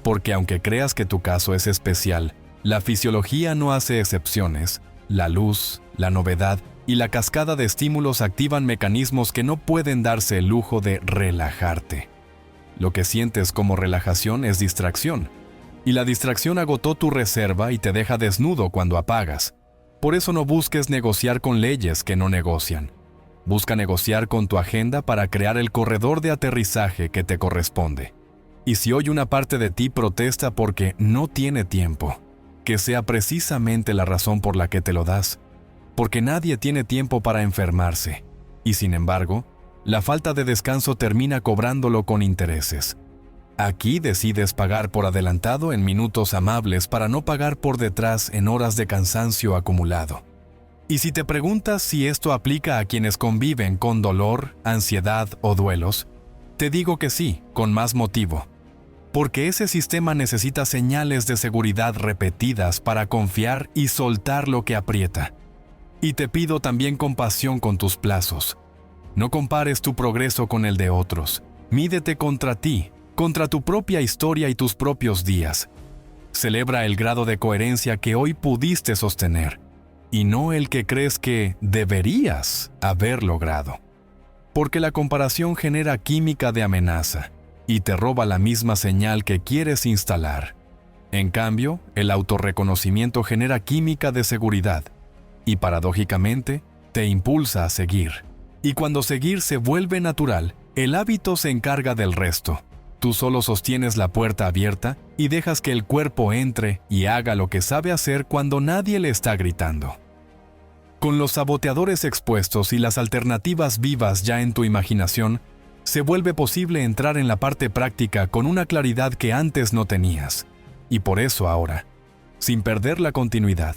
Porque aunque creas que tu caso es especial, la fisiología no hace excepciones. La luz, la novedad y la cascada de estímulos activan mecanismos que no pueden darse el lujo de relajarte. Lo que sientes como relajación es distracción. Y la distracción agotó tu reserva y te deja desnudo cuando apagas. Por eso no busques negociar con leyes que no negocian. Busca negociar con tu agenda para crear el corredor de aterrizaje que te corresponde. Y si hoy una parte de ti protesta porque no tiene tiempo, que sea precisamente la razón por la que te lo das. Porque nadie tiene tiempo para enfermarse. Y sin embargo, la falta de descanso termina cobrándolo con intereses. Aquí decides pagar por adelantado en minutos amables para no pagar por detrás en horas de cansancio acumulado. Y si te preguntas si esto aplica a quienes conviven con dolor, ansiedad o duelos, te digo que sí, con más motivo. Porque ese sistema necesita señales de seguridad repetidas para confiar y soltar lo que aprieta. Y te pido también compasión con tus plazos. No compares tu progreso con el de otros. Mídete contra ti, contra tu propia historia y tus propios días. Celebra el grado de coherencia que hoy pudiste sostener, y no el que crees que deberías haber logrado. Porque la comparación genera química de amenaza, y te roba la misma señal que quieres instalar. En cambio, el autorreconocimiento genera química de seguridad, y paradójicamente, te impulsa a seguir. Y cuando seguir se vuelve natural, el hábito se encarga del resto. Tú solo sostienes la puerta abierta y dejas que el cuerpo entre y haga lo que sabe hacer cuando nadie le está gritando. Con los saboteadores expuestos y las alternativas vivas ya en tu imaginación, se vuelve posible entrar en la parte práctica con una claridad que antes no tenías. Y por eso ahora, sin perder la continuidad,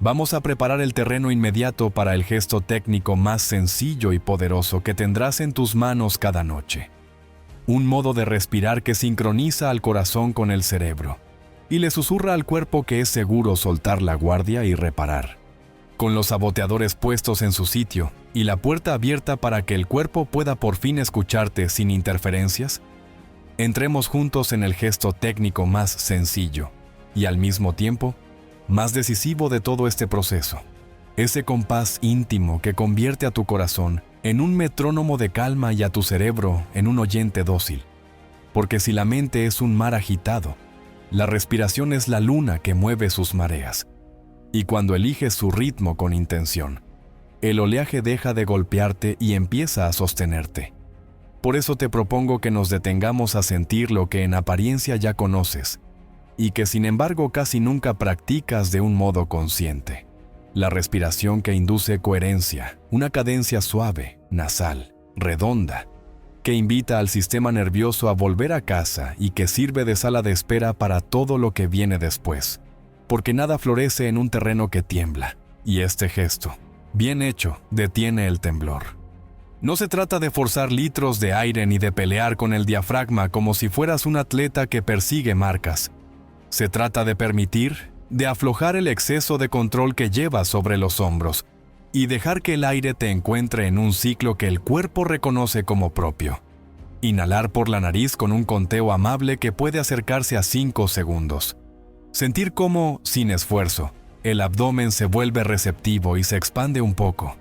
vamos a preparar el terreno inmediato para el gesto técnico más sencillo y poderoso que tendrás en tus manos cada noche. Un modo de respirar que sincroniza al corazón con el cerebro y le susurra al cuerpo que es seguro soltar la guardia y reparar. Con los saboteadores puestos en su sitio y la puerta abierta para que el cuerpo pueda por fin escucharte sin interferencias, Entremos juntos en el gesto técnico más sencillo y al mismo tiempo más decisivo de todo este proceso. Ese compás íntimo que convierte a tu corazón en un metrónomo de calma y a tu cerebro en un oyente dócil. Porque si la mente es un mar agitado, la respiración es la luna que mueve sus mareas. Y cuando eliges su ritmo con intención, el oleaje deja de golpearte y empieza a sostenerte. Por eso te propongo que nos detengamos a sentir lo que en apariencia ya conoces, y que sin embargo casi nunca practicas de un modo consciente. La respiración que induce coherencia, una cadencia suave, nasal, redonda, que invita al sistema nervioso a volver a casa y que sirve de sala de espera para todo lo que viene después, porque nada florece en un terreno que tiembla, y este gesto, bien hecho, detiene el temblor. No se trata de forzar litros de aire ni de pelear con el diafragma como si fueras un atleta que persigue marcas. Se trata de permitir, de aflojar el exceso de control que llevas sobre los hombros y dejar que el aire te encuentre en un ciclo que el cuerpo reconoce como propio. Inhalar por la nariz con un conteo amable que puede acercarse a 5 segundos. Sentir cómo, sin esfuerzo, el abdomen se vuelve receptivo y se expande un poco.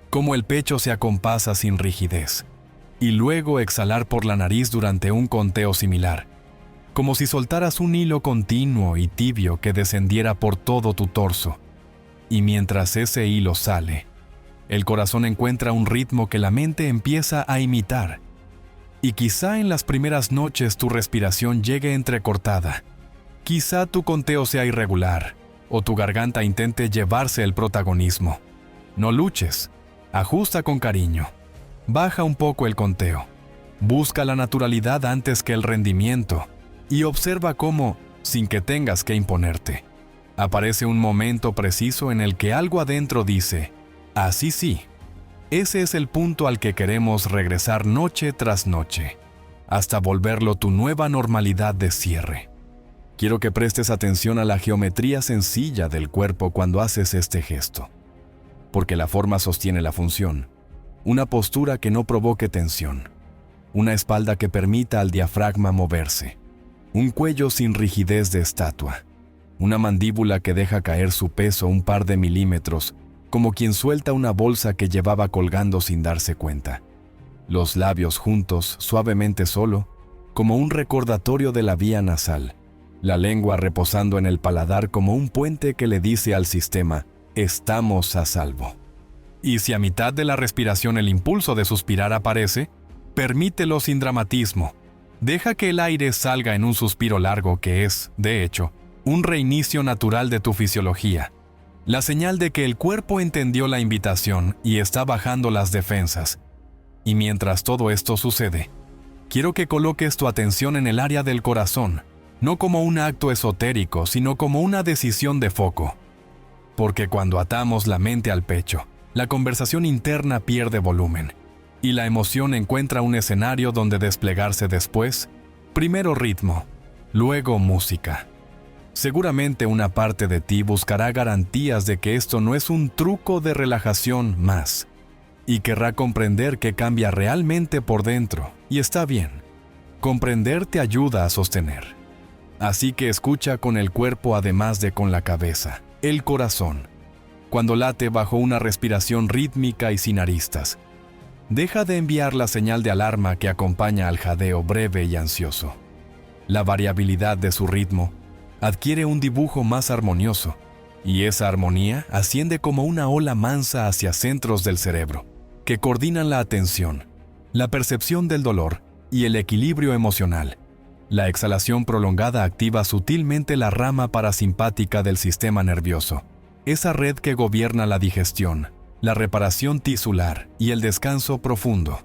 Cómo el pecho se acompasa sin rigidez. Y luego exhalar por la nariz durante un conteo similar. Como si soltaras un hilo continuo y tibio que descendiera por todo tu torso. Y mientras ese hilo sale, el corazón encuentra un ritmo que la mente empieza a imitar. Y quizá en las primeras noches tu respiración llegue entrecortada. Quizá tu conteo sea irregular, o tu garganta intente llevarse el protagonismo. No luches, ajusta con cariño. Baja un poco el conteo. Busca la naturalidad antes que el rendimiento. Y observa cómo, sin que tengas que imponerte, aparece un momento preciso en el que algo adentro dice, así sí. Ese es el punto al que queremos regresar noche tras noche, hasta volverlo tu nueva normalidad de cierre. Quiero que prestes atención a la geometría sencilla del cuerpo cuando haces este gesto, porque la forma sostiene la función, una postura que no provoque tensión, una espalda que permita al diafragma moverse, un cuello sin rigidez de estatua, una mandíbula que deja caer su peso un par de milímetros, como quien suelta una bolsa que llevaba colgando sin darse cuenta. Los labios juntos, suavemente solo, como un recordatorio de la vía nasal, la lengua reposando en el paladar como un puente que le dice al sistema, estamos a salvo. Y si a mitad de la respiración el impulso de suspirar aparece, permítelo sin dramatismo. Deja que el aire salga en un suspiro largo que es, de hecho, un reinicio natural de tu fisiología. La señal de que el cuerpo entendió la invitación y está bajando las defensas. Y mientras todo esto sucede, quiero que coloques tu atención en el área del corazón, no como un acto esotérico, sino como una decisión de foco. Porque cuando atamos la mente al pecho, la conversación interna pierde volumen. Y la emoción encuentra un escenario donde desplegarse después, primero ritmo, luego música. Seguramente una parte de ti buscará garantías de que esto no es un truco de relajación más, y querrá comprender que cambia realmente por dentro, y está bien. Comprender te ayuda a sostener. Así que escucha con el cuerpo además de con la cabeza, el corazón, cuando late bajo una respiración rítmica y sin aristas. Deja de enviar la señal de alarma que acompaña al jadeo breve y ansioso. La variabilidad de su ritmo adquiere un dibujo más armonioso, y esa armonía asciende como una ola mansa hacia centros del cerebro, que coordinan la atención, la percepción del dolor y el equilibrio emocional. La exhalación prolongada activa sutilmente la rama parasimpática del sistema nervioso, esa red que gobierna la digestión, la reparación tisular y el descanso profundo,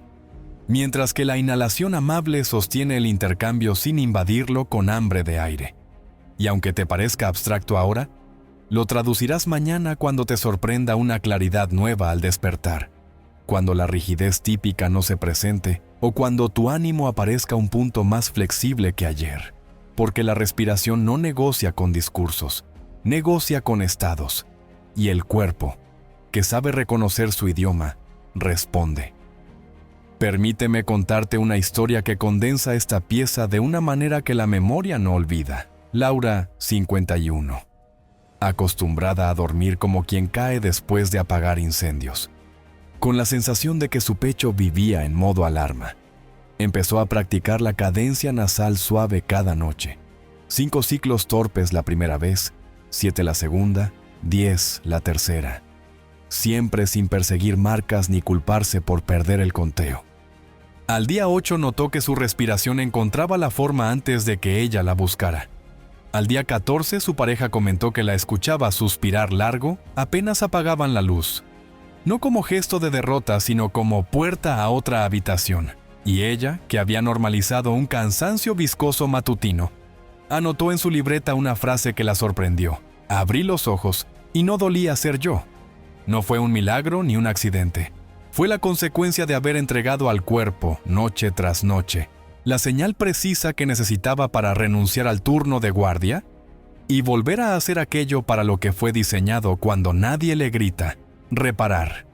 mientras que la inhalación amable sostiene el intercambio sin invadirlo con hambre de aire. Y aunque te parezca abstracto ahora, lo traducirás mañana cuando te sorprenda una claridad nueva al despertar, cuando la rigidez típica no se presente o cuando tu ánimo aparezca un punto más flexible que ayer, porque la respiración no negocia con discursos, negocia con estados, y el cuerpo, que sabe reconocer su idioma, responde. Permíteme contarte una historia que condensa esta pieza de una manera que la memoria no olvida. Laura, 51. Acostumbrada a dormir como quien cae después de apagar incendios, con la sensación de que su pecho vivía en modo alarma. Empezó a practicar la cadencia nasal suave cada noche. 5 ciclos torpes la primera vez, 7 la segunda, 10 la tercera. Siempre sin perseguir marcas ni culparse por perder el conteo. Al día 8 notó que su respiración encontraba la forma antes de que ella la buscara. Al día 14 su pareja comentó que la escuchaba suspirar largo apenas apagaban la luz. No como gesto de derrota, sino como puerta a otra habitación. Y ella, que había normalizado un cansancio viscoso matutino, anotó en su libreta una frase que la sorprendió. Abrí los ojos y no dolía ser yo. No fue un milagro ni un accidente. Fue la consecuencia de haber entregado al cuerpo, noche tras noche, la señal precisa que necesitaba para renunciar al turno de guardia y volver a hacer aquello para lo que fue diseñado cuando nadie le grita: reparar.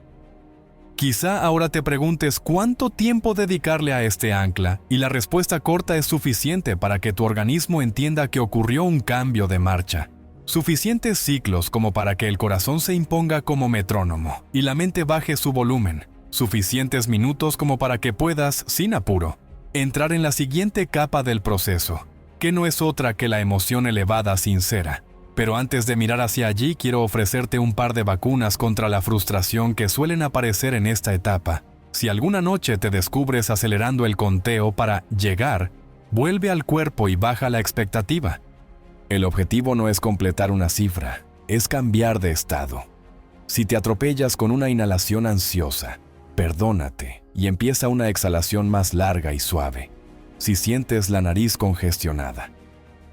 Quizá ahora te preguntes cuánto tiempo dedicarle a este ancla, y la respuesta corta es suficiente para que tu organismo entienda que ocurrió un cambio de marcha. Suficientes ciclos como para que el corazón se imponga como metrónomo y la mente baje su volumen. Suficientes minutos como para que puedas, sin apuro, entrar en la siguiente capa del proceso, que no es otra que la emoción elevada sincera. Pero antes de mirar hacia allí, quiero ofrecerte un par de vacunas contra la frustración que suelen aparecer en esta etapa. Si alguna noche te descubres acelerando el conteo para llegar, vuelve al cuerpo y baja la expectativa. El objetivo no es completar una cifra, es cambiar de estado. Si te atropellas con una inhalación ansiosa, perdónate y empieza una exhalación más larga y suave. Si sientes la nariz congestionada,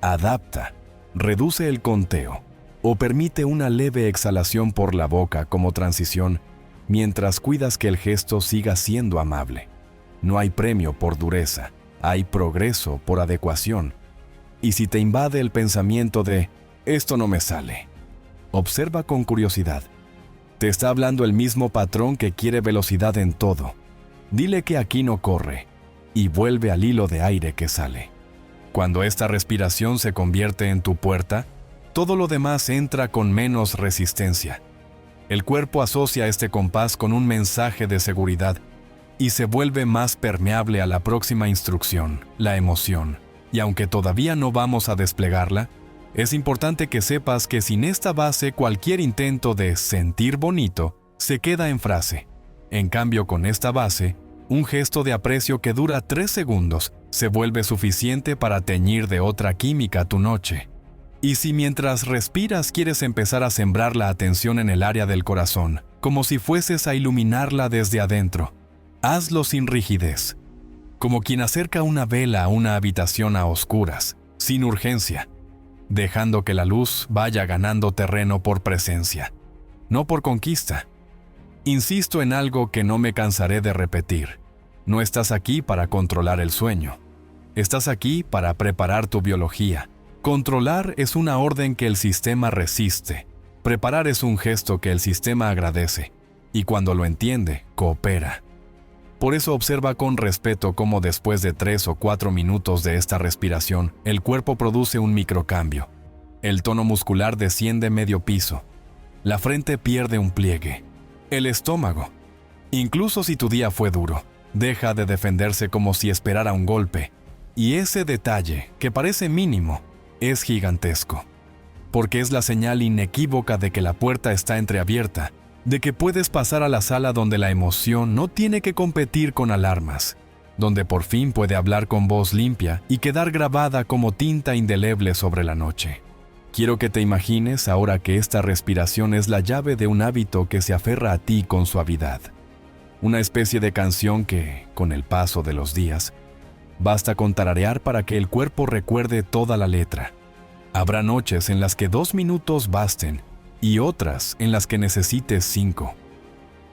adapta, reduce el conteo o permite una leve exhalación por la boca como transición mientras cuidas que el gesto siga siendo amable. No hay premio por dureza, hay progreso por adecuación. Y si te invade el pensamiento de «esto no me sale», observa con curiosidad. Te está hablando el mismo patrón que quiere velocidad en todo. Dile que aquí no corre y vuelve al hilo de aire que sale. Cuando esta respiración se convierte en tu puerta, todo lo demás entra con menos resistencia. El cuerpo asocia este compás con un mensaje de seguridad y se vuelve más permeable a la próxima instrucción, la emoción. Y aunque todavía no vamos a desplegarla, es importante que sepas que sin esta base cualquier intento de sentir bonito se queda en frase. En cambio, con esta base, un gesto de aprecio que dura 3 segundos se vuelve suficiente para teñir de otra química tu noche. Y si mientras respiras quieres empezar a sembrar la atención en el área del corazón, como si fueses a iluminarla desde adentro, hazlo sin rigidez. Como quien acerca una vela a una habitación a oscuras, sin urgencia, dejando que la luz vaya ganando terreno por presencia, no por conquista. Insisto en algo que no me cansaré de repetir. No estás aquí para controlar el sueño. Estás aquí para preparar tu biología. Controlar es una orden que el sistema resiste. Preparar es un gesto que el sistema agradece. Y cuando lo entiende, coopera. Por eso observa con respeto cómo después de 3 o 4 minutos de esta respiración, el cuerpo produce un microcambio. El tono muscular desciende medio piso. La frente pierde un pliegue. El estómago, incluso si tu día fue duro, deja de defenderse como si esperara un golpe. Y ese detalle, que parece mínimo, es gigantesco. Porque es la señal inequívoca de que la puerta está entreabierta, de que puedes pasar a la sala donde la emoción no tiene que competir con alarmas, donde por fin puede hablar con voz limpia y quedar grabada como tinta indeleble sobre la noche. Quiero que te imagines ahora que esta respiración es la llave de un hábito que se aferra a ti con suavidad. Una especie de canción que, con el paso de los días, basta con tararear para que el cuerpo recuerde toda la letra. Habrá noches en las que 2 minutos basten, y otras en las que necesites 5.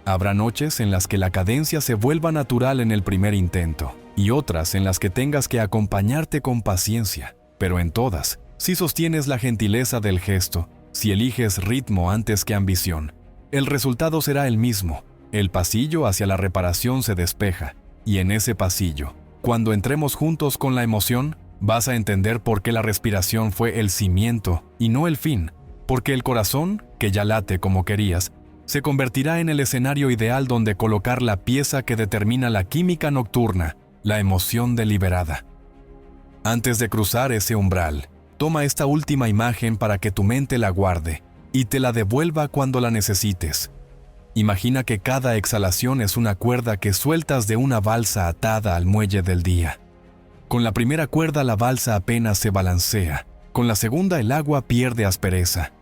Habrá noches en las que la cadencia se vuelva natural en el primer intento, y otras en las que tengas que acompañarte con paciencia. Pero en todas, si sostienes la gentileza del gesto, si eliges ritmo antes que ambición, el resultado será el mismo. El pasillo hacia la reparación se despeja, Y en ese pasillo, cuando entremos juntos con la emoción, vas a entender por qué la respiración fue el cimiento y no el fin, porque el corazón, que ya late como querías, se convertirá en el escenario ideal donde colocar la pieza que determina la química nocturna, la emoción deliberada. Antes de cruzar ese umbral, toma esta última imagen para que tu mente la guarde y te la devuelva cuando la necesites. Imagina que cada exhalación es una cuerda que sueltas de una balsa atada al muelle del día. Con la primera cuerda la balsa apenas se balancea, con la segunda el agua pierde aspereza.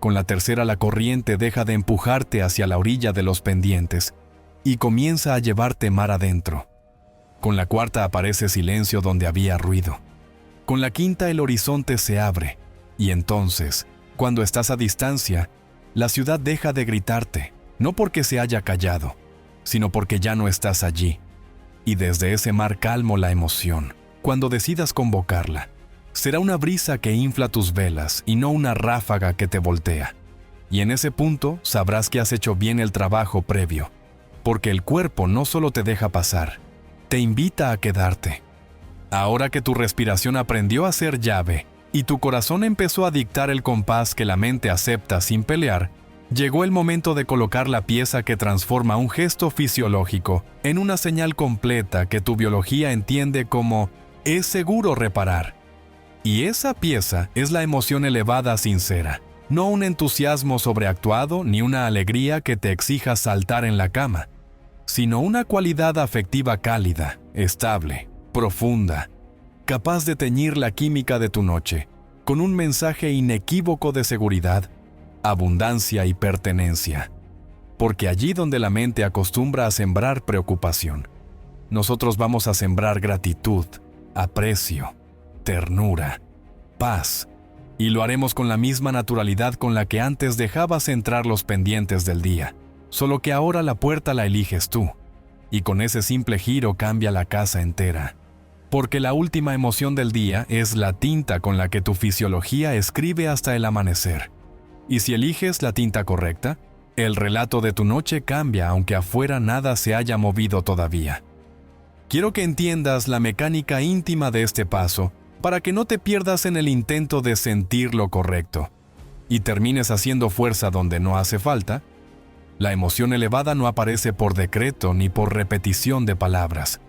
Con la tercera la corriente deja de empujarte hacia la orilla de los pendientes y comienza a llevarte mar adentro. Con la cuarta aparece silencio donde había ruido. Con la quinta el horizonte se abre y entonces, cuando estás a distancia, la ciudad deja de gritarte, no porque se haya callado, sino porque ya no estás allí. Y desde ese mar calmo la emoción, cuando decidas convocarla, será una brisa que infla tus velas y no una ráfaga que te voltea. Y en ese punto sabrás que has hecho bien el trabajo previo, porque el cuerpo no solo te deja pasar, te invita a quedarte. Ahora que tu respiración aprendió a ser llave y tu corazón empezó a dictar el compás que la mente acepta sin pelear, llegó el momento de colocar la pieza que transforma un gesto fisiológico en una señal completa que tu biología entiende como «es seguro reparar». Y esa pieza es la emoción elevada sincera, no un entusiasmo sobreactuado ni una alegría que te exija saltar en la cama, sino una cualidad afectiva cálida, estable, profunda, capaz de teñir la química de tu noche, con un mensaje inequívoco de seguridad, abundancia y pertenencia. Porque allí donde la mente acostumbra a sembrar preocupación, nosotros vamos a sembrar gratitud, aprecio, ternura, paz, y lo haremos con la misma naturalidad con la que antes dejabas entrar los pendientes del día, solo que ahora la puerta la eliges tú, y con ese simple giro cambia la casa entera. Porque la última emoción del día es la tinta con la que tu fisiología escribe hasta el amanecer. Y si eliges la tinta correcta, el relato de tu noche cambia aunque afuera nada se haya movido todavía. Quiero que entiendas la mecánica íntima de este paso para que no te pierdas en el intento de sentir lo correcto y termines haciendo fuerza donde no hace falta. La emoción elevada no aparece por decreto ni por repetición de palabras.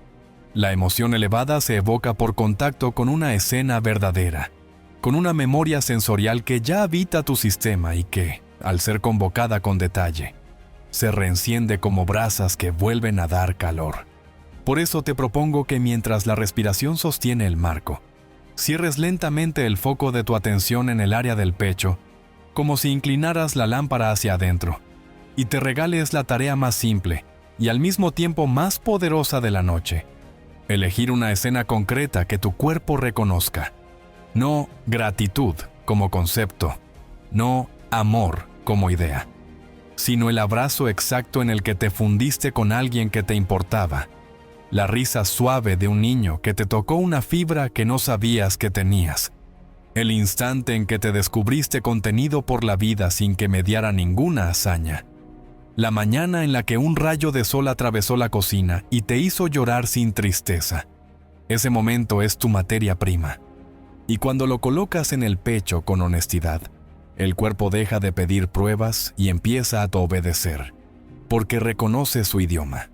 La emoción elevada se evoca por contacto con una escena verdadera, con una memoria sensorial que ya habita tu sistema y que, al ser convocada con detalle, se reenciende como brasas que vuelven a dar calor. Por eso te propongo que mientras la respiración sostiene el marco, cierres lentamente el foco de tu atención en el área del pecho, como si inclinaras la lámpara hacia adentro, y te regales la tarea más simple y al mismo tiempo más poderosa de la noche: elegir una escena concreta que tu cuerpo reconozca. No gratitud como concepto, no amor como idea, sino el abrazo exacto en el que te fundiste con alguien que te importaba, la risa suave de un niño que te tocó una fibra que no sabías que tenías, el instante en que te descubriste contenido por la vida sin que mediara ninguna hazaña, la mañana en la que un rayo de sol atravesó la cocina y te hizo llorar sin tristeza. Ese momento es tu materia prima. Y cuando lo colocas en el pecho con honestidad, el cuerpo deja de pedir pruebas y empieza a obedecer, porque reconoce su idioma.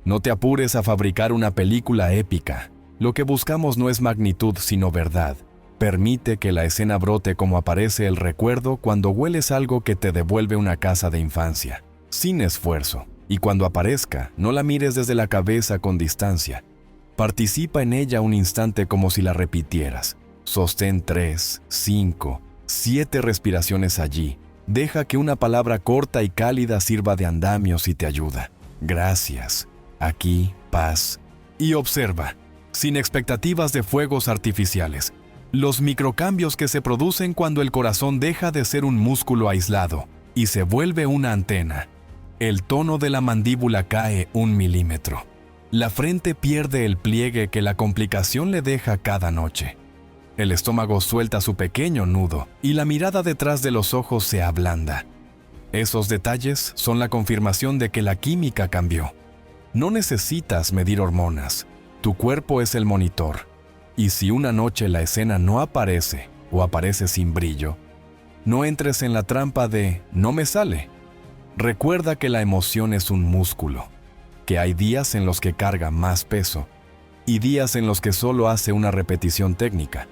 No te apures a fabricar una película épica. Lo que buscamos no es magnitud, sino verdad. Permite que la escena brote como aparece el recuerdo cuando hueles algo que te devuelve una casa de infancia, sin esfuerzo. Y cuando aparezca, no la mires desde la cabeza con distancia. Participa en ella un instante como si la repitieras. Sostén 3, 5, 7 respiraciones allí. Deja que una palabra corta y cálida sirva de andamio si te ayuda. Gracias. Aquí, paz. Y observa, sin expectativas de fuegos artificiales, los microcambios que se producen cuando el corazón deja de ser un músculo aislado y se vuelve una antena. El tono de la mandíbula cae 1 milímetro. La frente pierde el pliegue que la complicación le deja cada noche. El estómago suelta su pequeño nudo y la mirada detrás de los ojos se ablanda. Esos detalles son la confirmación de que la química cambió. No necesitas medir hormonas. Tu cuerpo es el monitor. Y si una noche la escena no aparece o aparece sin brillo, no entres en la trampa de «no me sale». Recuerda que la emoción es un músculo, que hay días en los que carga más peso y días en los que solo hace una repetición técnica.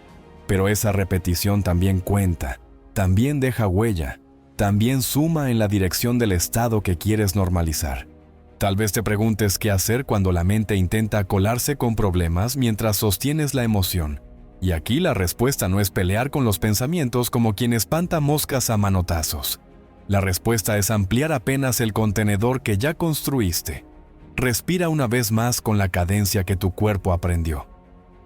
Pero esa repetición también cuenta, también deja huella, también suma en la dirección del estado que quieres normalizar. Tal vez te preguntes qué hacer cuando la mente intenta colarse con problemas mientras sostienes la emoción. Y aquí la respuesta no es pelear con los pensamientos como quien espanta moscas a manotazos. La respuesta es ampliar apenas el contenedor que ya construiste. Respira una vez más con la cadencia que tu cuerpo aprendió.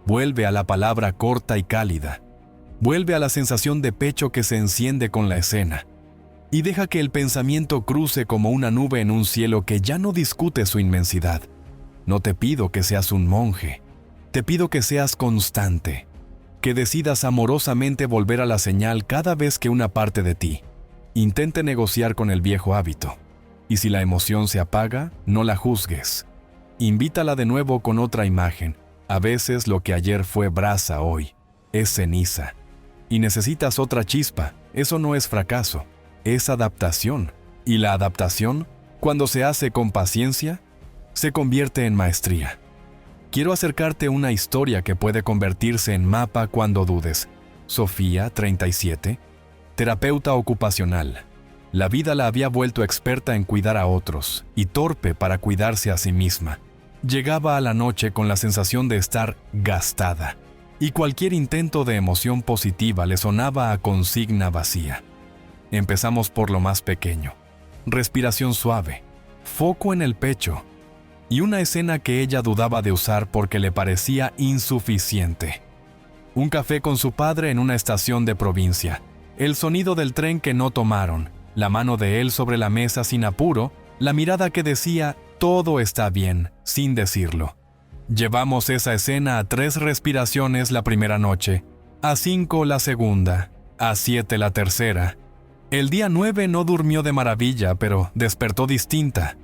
Vuelve a la palabra corta y cálida. Vuelve a la sensación de pecho que se enciende con la escena. Y deja que el pensamiento cruce como una nube en un cielo que ya no discute su inmensidad. No te pido que seas un monje. Te pido que seas constante. Que decidas amorosamente volver a la señal cada vez que una parte de ti intente negociar con el viejo hábito. Y si la emoción se apaga, no la juzgues. Invítala de nuevo con otra imagen. A veces lo que ayer fue brasa hoy es ceniza. Y necesitas otra chispa. Eso no es fracaso, es adaptación. Y la adaptación, cuando se hace con paciencia, se convierte en maestría. Quiero acercarte una historia que puede convertirse en mapa cuando dudes. Sofía, 37, terapeuta ocupacional. La vida la había vuelto experta en cuidar a otros y torpe para cuidarse a sí misma. Llegaba a la noche con la sensación de estar gastada, y cualquier intento de emoción positiva le sonaba a consigna vacía. Empezamos por lo más pequeño. Respiración suave, foco en el pecho, y una escena que ella dudaba de usar porque le parecía insuficiente. Un café con su padre en una estación de provincia, el sonido del tren que no tomaron, la mano de él sobre la mesa sin apuro, la mirada que decía «todo está bien», sin decirlo. Llevamos esa escena a 3 respiraciones la primera noche, a 5 la segunda, a 7 la tercera. El día 9 no durmió de maravilla, pero despertó distinta,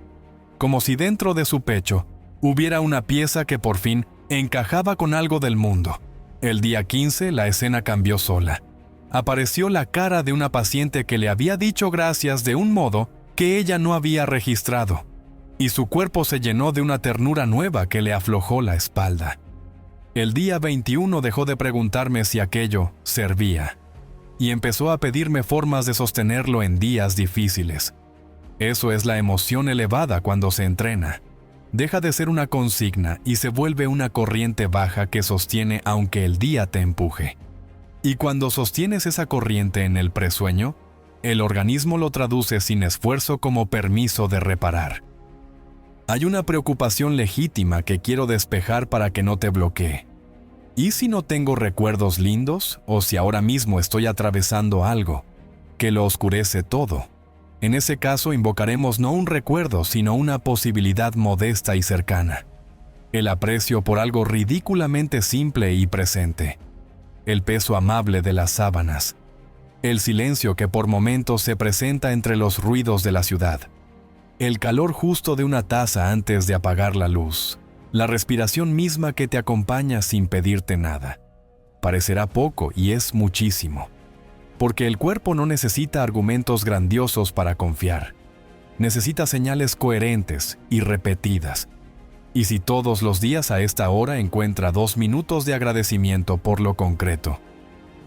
como si dentro de su pecho hubiera una pieza que por fin encajaba con algo del mundo. El día 15 la escena cambió sola. Apareció la cara de una paciente que le había dicho gracias de un modo que ella no había registrado, y su cuerpo se llenó de una ternura nueva que le aflojó la espalda. El día 21 dejó de preguntarme si aquello servía, y empezó a pedirme formas de sostenerlo en días difíciles. Eso es la emoción elevada cuando se entrena. Deja de ser una consigna y se vuelve una corriente baja que sostiene aunque el día te empuje. Y cuando sostienes esa corriente en el presueño, el organismo lo traduce sin esfuerzo como permiso de reparar. Hay una preocupación legítima que quiero despejar para que no te bloquee. ¿Y si no tengo recuerdos lindos o si ahora mismo estoy atravesando algo que lo oscurece todo? En ese caso invocaremos no un recuerdo, sino una posibilidad modesta y cercana. El aprecio por algo ridículamente simple y presente. El peso amable de las sábanas. El silencio que por momentos se presenta entre los ruidos de la ciudad. El calor justo de una taza antes de apagar la luz. La respiración misma que te acompaña sin pedirte nada. Parecerá poco y es muchísimo. Porque el cuerpo no necesita argumentos grandiosos para confiar. Necesita señales coherentes y repetidas. Y si todos los días a esta hora encuentra 2 minutos de agradecimiento por lo concreto,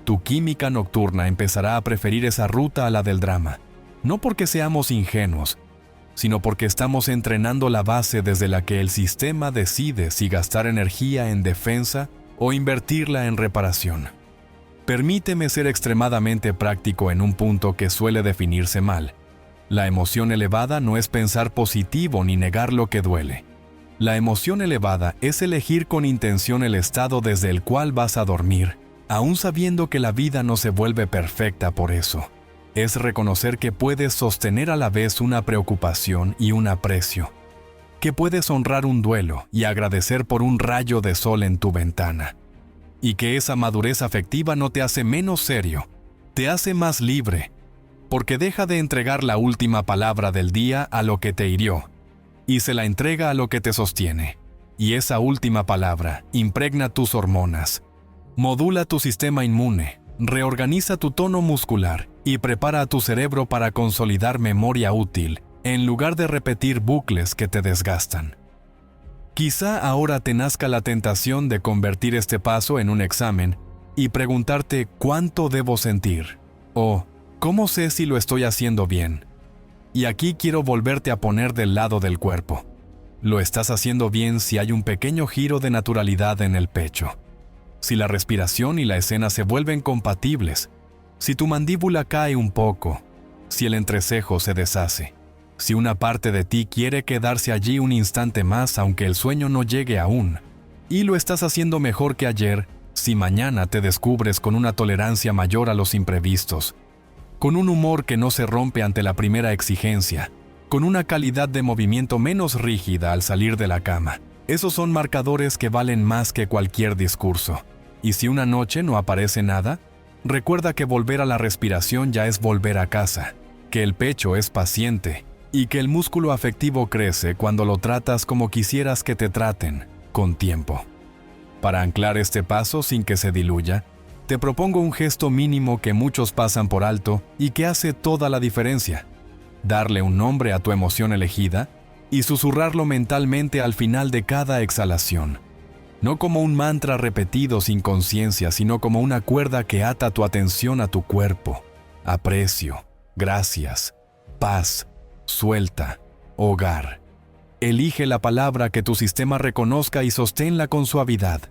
tu química nocturna empezará a preferir esa ruta a la del drama. No porque seamos ingenuos, sino porque estamos entrenando la base desde la que el sistema decide si gastar energía en defensa o invertirla en reparación. Permíteme ser extremadamente práctico en un punto que suele definirse mal. La emoción elevada no es pensar positivo ni negar lo que duele. La emoción elevada es elegir con intención el estado desde el cual vas a dormir, aún sabiendo que la vida no se vuelve perfecta por eso. Es reconocer que puedes sostener a la vez una preocupación y un aprecio, que puedes honrar un duelo y agradecer por un rayo de sol en tu ventana, y que esa madurez afectiva no te hace menos serio, te hace más libre, porque deja de entregar la última palabra del día a lo que te hirió, y se la entrega a lo que te sostiene. Y esa última palabra impregna tus hormonas, modula tu sistema inmune, reorganiza tu tono muscular y prepara a tu cerebro para consolidar memoria útil en lugar de repetir bucles que te desgastan. Quizá ahora te nazca la tentación de convertir este paso en un examen y preguntarte cuánto debo sentir o cómo sé si lo estoy haciendo bien. Y aquí quiero volverte a poner del lado del cuerpo. Lo estás haciendo bien si hay un pequeño giro de naturalidad en el pecho. Si la respiración y la escena se vuelven compatibles, si tu mandíbula cae un poco, si el entrecejo se deshace, si una parte de ti quiere quedarse allí un instante más aunque el sueño no llegue aún, y lo estás haciendo mejor que ayer, si mañana te descubres con una tolerancia mayor a los imprevistos, con un humor que no se rompe ante la primera exigencia, con una calidad de movimiento menos rígida al salir de la cama. Esos son marcadores que valen más que cualquier discurso. Y si una noche no aparece nada, recuerda que volver a la respiración ya es volver a casa, que el pecho es paciente y que el músculo afectivo crece cuando lo tratas como quisieras que te traten, con tiempo. Para anclar este paso sin que se diluya, te propongo un gesto mínimo que muchos pasan por alto y que hace toda la diferencia. Darle un nombre a tu emoción elegida y susurrarlo mentalmente al final de cada exhalación. No como un mantra repetido sin conciencia, sino como una cuerda que ata tu atención a tu cuerpo. Aprecio, gracias, paz, suelta, hogar. Elige la palabra que tu sistema reconozca y sosténla con suavidad.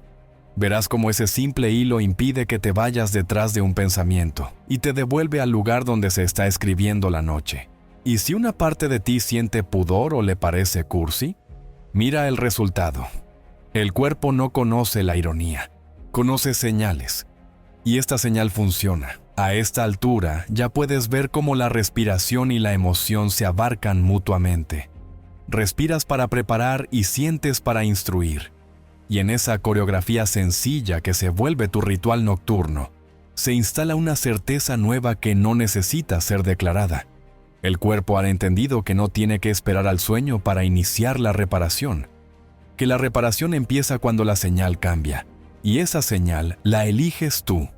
Verás cómo ese simple hilo impide que te vayas detrás de un pensamiento y te devuelve al lugar donde se está escribiendo la noche. Y si una parte de ti siente pudor o le parece cursi, mira el resultado. El cuerpo no conoce la ironía, conoce señales. Y esta señal funciona. A esta altura ya puedes ver cómo la respiración y la emoción se abarcan mutuamente. Respiras para preparar y sientes para instruir. Y en esa coreografía sencilla que se vuelve tu ritual nocturno, se instala una certeza nueva que no necesita ser declarada. El cuerpo ha entendido que no tiene que esperar al sueño para iniciar la reparación, que la reparación empieza cuando la señal cambia, y esa señal la eliges tú.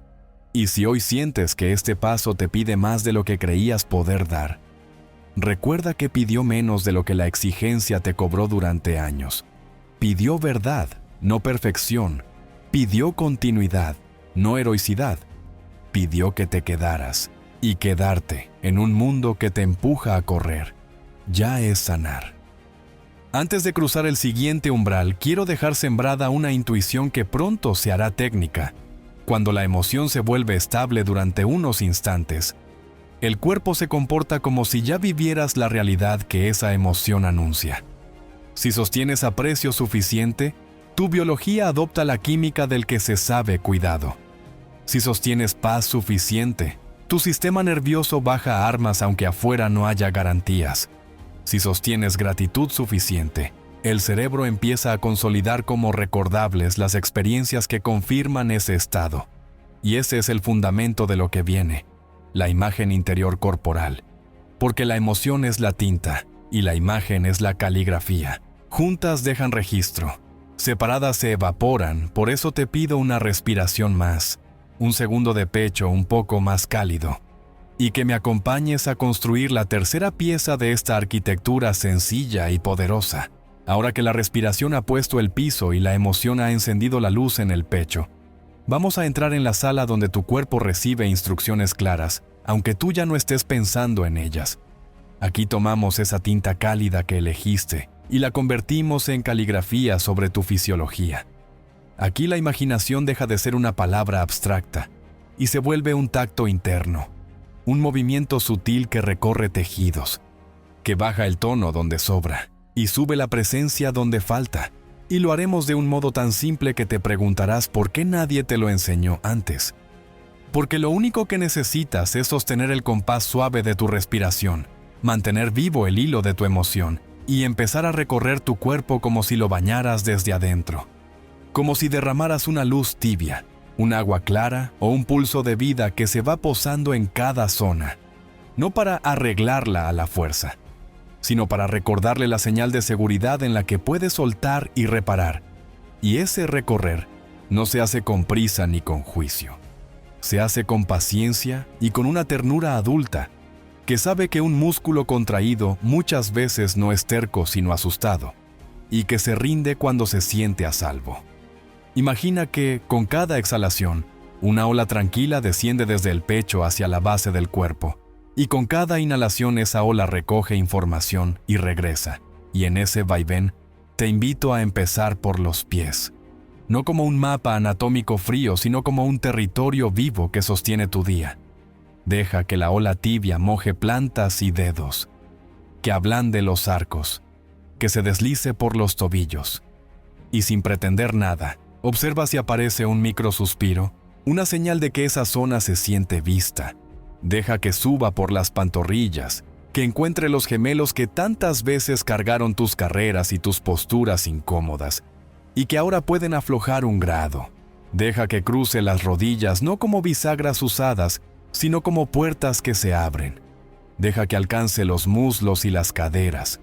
Y si hoy sientes que este paso te pide más de lo que creías poder dar, recuerda que pidió menos de lo que la exigencia te cobró durante años. Pidió verdad, no perfección. Pidió continuidad, no heroicidad. Pidió que te quedaras, y quedarte en un mundo que te empuja a correr ya es sanar. Antes de cruzar el siguiente umbral, quiero dejar sembrada una intuición que pronto se hará técnica. Cuando la emoción se vuelve estable durante unos instantes, el cuerpo se comporta como si ya vivieras la realidad que esa emoción anuncia. Si sostienes aprecio suficiente, tu biología adopta la química del que se sabe cuidado. Si sostienes paz suficiente, tu sistema nervioso baja armas aunque afuera no haya garantías. Si sostienes gratitud suficiente, el cerebro empieza a consolidar como recordables las experiencias que confirman ese estado. Y ese es el fundamento de lo que viene, la imagen interior corporal. Porque la emoción es la tinta y la imagen es la caligrafía. Juntas dejan registro, separadas se evaporan, por eso te pido una respiración más, un segundo de pecho un poco más cálido, y que me acompañes a construir la tercera pieza de esta arquitectura sencilla y poderosa. Ahora que la respiración ha puesto el piso y la emoción ha encendido la luz en el pecho, vamos a entrar en la sala donde tu cuerpo recibe instrucciones claras, aunque tú ya no estés pensando en ellas. Aquí tomamos esa tinta cálida que elegiste y la convertimos en caligrafía sobre tu fisiología. Aquí la imaginación deja de ser una palabra abstracta y se vuelve un tacto interno, un movimiento sutil que recorre tejidos, que baja el tono donde sobra y sube la presencia donde falta. Y lo haremos de un modo tan simple que te preguntarás por qué nadie te lo enseñó antes. Porque lo único que necesitas es sostener el compás suave de tu respiración, mantener vivo el hilo de tu emoción y empezar a recorrer tu cuerpo como si lo bañaras desde adentro. Como si derramaras una luz tibia, un agua clara o un pulso de vida que se va posando en cada zona. No para arreglarla a la fuerza, sino para recordarle la señal de seguridad en la que puede soltar y reparar. Y ese recorrer no se hace con prisa ni con juicio. Se hace con paciencia y con una ternura adulta, que sabe que un músculo contraído muchas veces no es terco sino asustado, y que se rinde cuando se siente a salvo. Imagina que, con cada exhalación, una ola tranquila desciende desde el pecho hacia la base del cuerpo, y con cada inhalación esa ola recoge información y regresa. Y en ese vaivén, te invito a empezar por los pies. No como un mapa anatómico frío, sino como un territorio vivo que sostiene tu día. Deja que la ola tibia moje plantas y dedos, que ablande los arcos, que se deslice por los tobillos. Y sin pretender nada, observa si aparece un microsuspiro, una señal de que esa zona se siente vista. Deja que suba por las pantorrillas, que encuentre los gemelos que tantas veces cargaron tus carreras y tus posturas incómodas, y que ahora pueden aflojar un grado. Deja que cruce las rodillas no como bisagras usadas, sino como puertas que se abren. Deja que alcance los muslos y las caderas,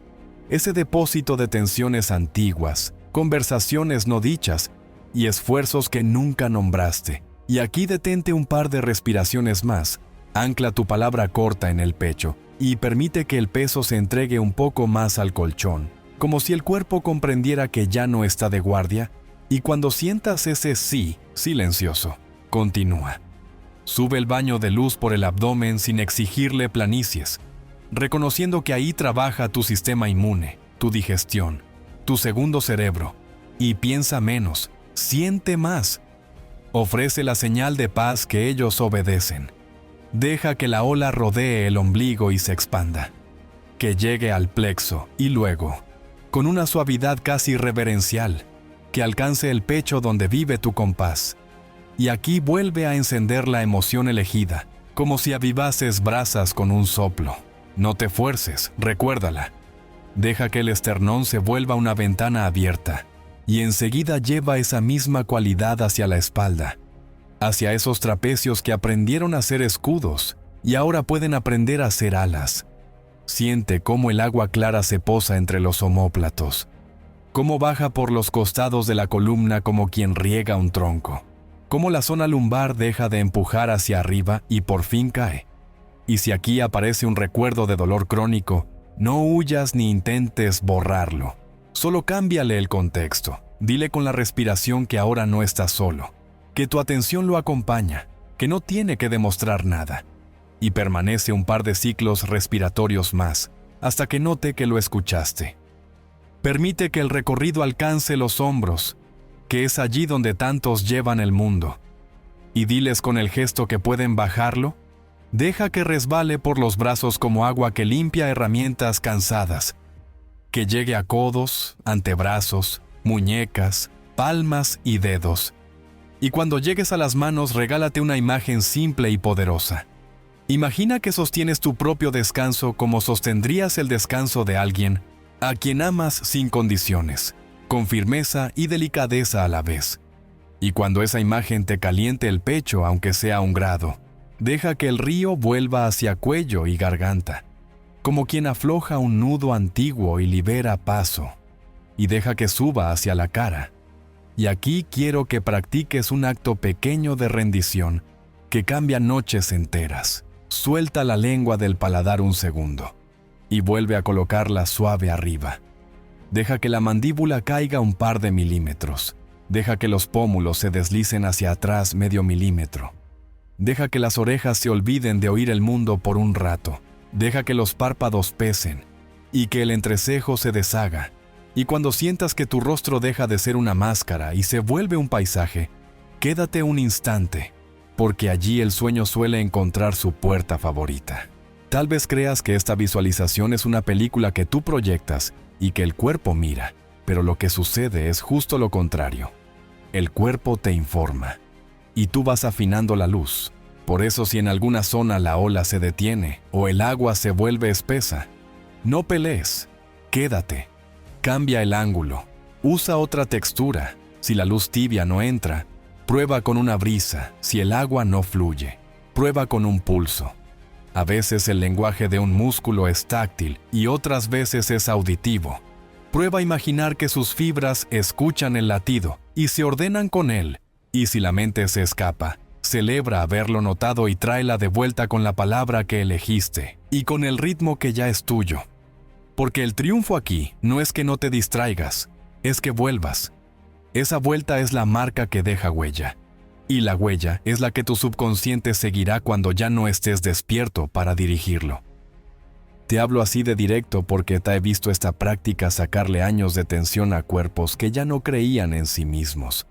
ese depósito de tensiones antiguas, conversaciones no dichas y esfuerzos que nunca nombraste. Y aquí detente un par de respiraciones más, ancla tu palabra corta en el pecho y permite que el peso se entregue un poco más al colchón, como si el cuerpo comprendiera que ya no está de guardia, y cuando sientas ese sí silencioso, continúa. Sube el baño de luz por el abdomen sin exigirle planicies, reconociendo que ahí trabaja tu sistema inmune, tu digestión, tu segundo cerebro, y piensa menos, siente más. Ofrece la señal de paz que ellos obedecen. Deja que la ola rodee el ombligo y se expanda, que llegue al plexo y luego, con una suavidad casi reverencial, que alcance el pecho donde vive tu compás. Y aquí vuelve a encender la emoción elegida, como si avivases brasas con un soplo. No te fuerces, recuérdala. Deja que el esternón se vuelva una ventana abierta, y enseguida lleva esa misma cualidad hacia la espalda, hacia esos trapecios que aprendieron a ser escudos y ahora pueden aprender a ser alas. Siente cómo el agua clara se posa entre los omóplatos, cómo baja por los costados de la columna como quien riega un tronco, cómo la zona lumbar deja de empujar hacia arriba y por fin cae. Y si aquí aparece un recuerdo de dolor crónico, no huyas ni intentes borrarlo. Solo cámbiale el contexto. Dile con la respiración que ahora no estás solo, que tu atención lo acompaña, que no tiene que demostrar nada. Y permanece un par de ciclos respiratorios más, hasta que note que lo escuchaste. Permite que el recorrido alcance los hombros, que es allí donde tantos llevan el mundo. Y diles con el gesto que pueden bajarlo. Deja que resbale por los brazos como agua que limpia herramientas cansadas, que llegue a codos, antebrazos, muñecas, palmas y dedos. Y cuando llegues a las manos, regálate una imagen simple y poderosa. Imagina que sostienes tu propio descanso como sostendrías el descanso de alguien a quien amas sin condiciones, con firmeza y delicadeza a la vez. Y cuando esa imagen te caliente el pecho, aunque sea a 1 grado, deja que el río vuelva hacia cuello y garganta, como quien afloja un nudo antiguo y libera paso, y deja que suba hacia la cara. Y aquí quiero que practiques un acto pequeño de rendición que cambia noches enteras. Suelta la lengua del paladar 1 segundo y vuelve a colocarla suave arriba. Deja que la mandíbula caiga un par de milímetros. Deja que los pómulos se deslicen hacia atrás medio milímetro. Deja que las orejas se olviden de oír el mundo por un rato. Deja que los párpados pesen y que el entrecejo se deshaga. Y cuando sientas que tu rostro deja de ser una máscara y se vuelve un paisaje, quédate un instante, porque allí el sueño suele encontrar su puerta favorita. Tal vez creas que esta visualización es una película que tú proyectas y que el cuerpo mira, pero lo que sucede es justo lo contrario. El cuerpo te informa, y tú vas afinando la luz. Por eso si en alguna zona la ola se detiene o el agua se vuelve espesa, no pelees, quédate. Cambia el ángulo, usa otra textura. Si la luz tibia no entra, prueba con una brisa. Si el agua no fluye, prueba con un pulso. A veces el lenguaje de un músculo es táctil y otras veces es auditivo. Prueba a imaginar que sus fibras escuchan el latido y se ordenan con él. Y si la mente se escapa, celebra haberlo notado y tráela de vuelta con la palabra que elegiste y con el ritmo que ya es tuyo. Porque el triunfo aquí no es que no te distraigas, es que vuelvas. Esa vuelta es la marca que deja huella. Y la huella es la que tu subconsciente seguirá cuando ya no estés despierto para dirigirlo. Te hablo así de directo porque te he visto esta práctica sacarle años de tensión a cuerpos que ya no creían en sí mismos.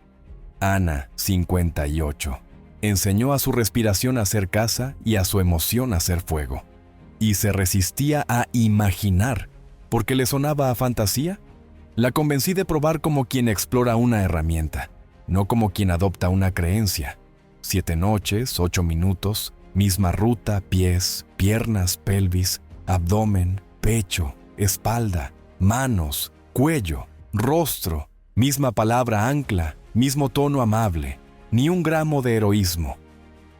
Ana, 58, enseñó a su respiración a hacer casa y a su emoción a hacer fuego. Y se resistía a imaginar, porque le sonaba a fantasía. La convencí de probar como quien explora una herramienta, no como quien adopta una creencia. 7 noches, 8 minutos, misma ruta, pies, piernas, pelvis, abdomen, pecho, espalda, manos, cuello, rostro, misma palabra ancla, mismo tono amable, ni un gramo de heroísmo.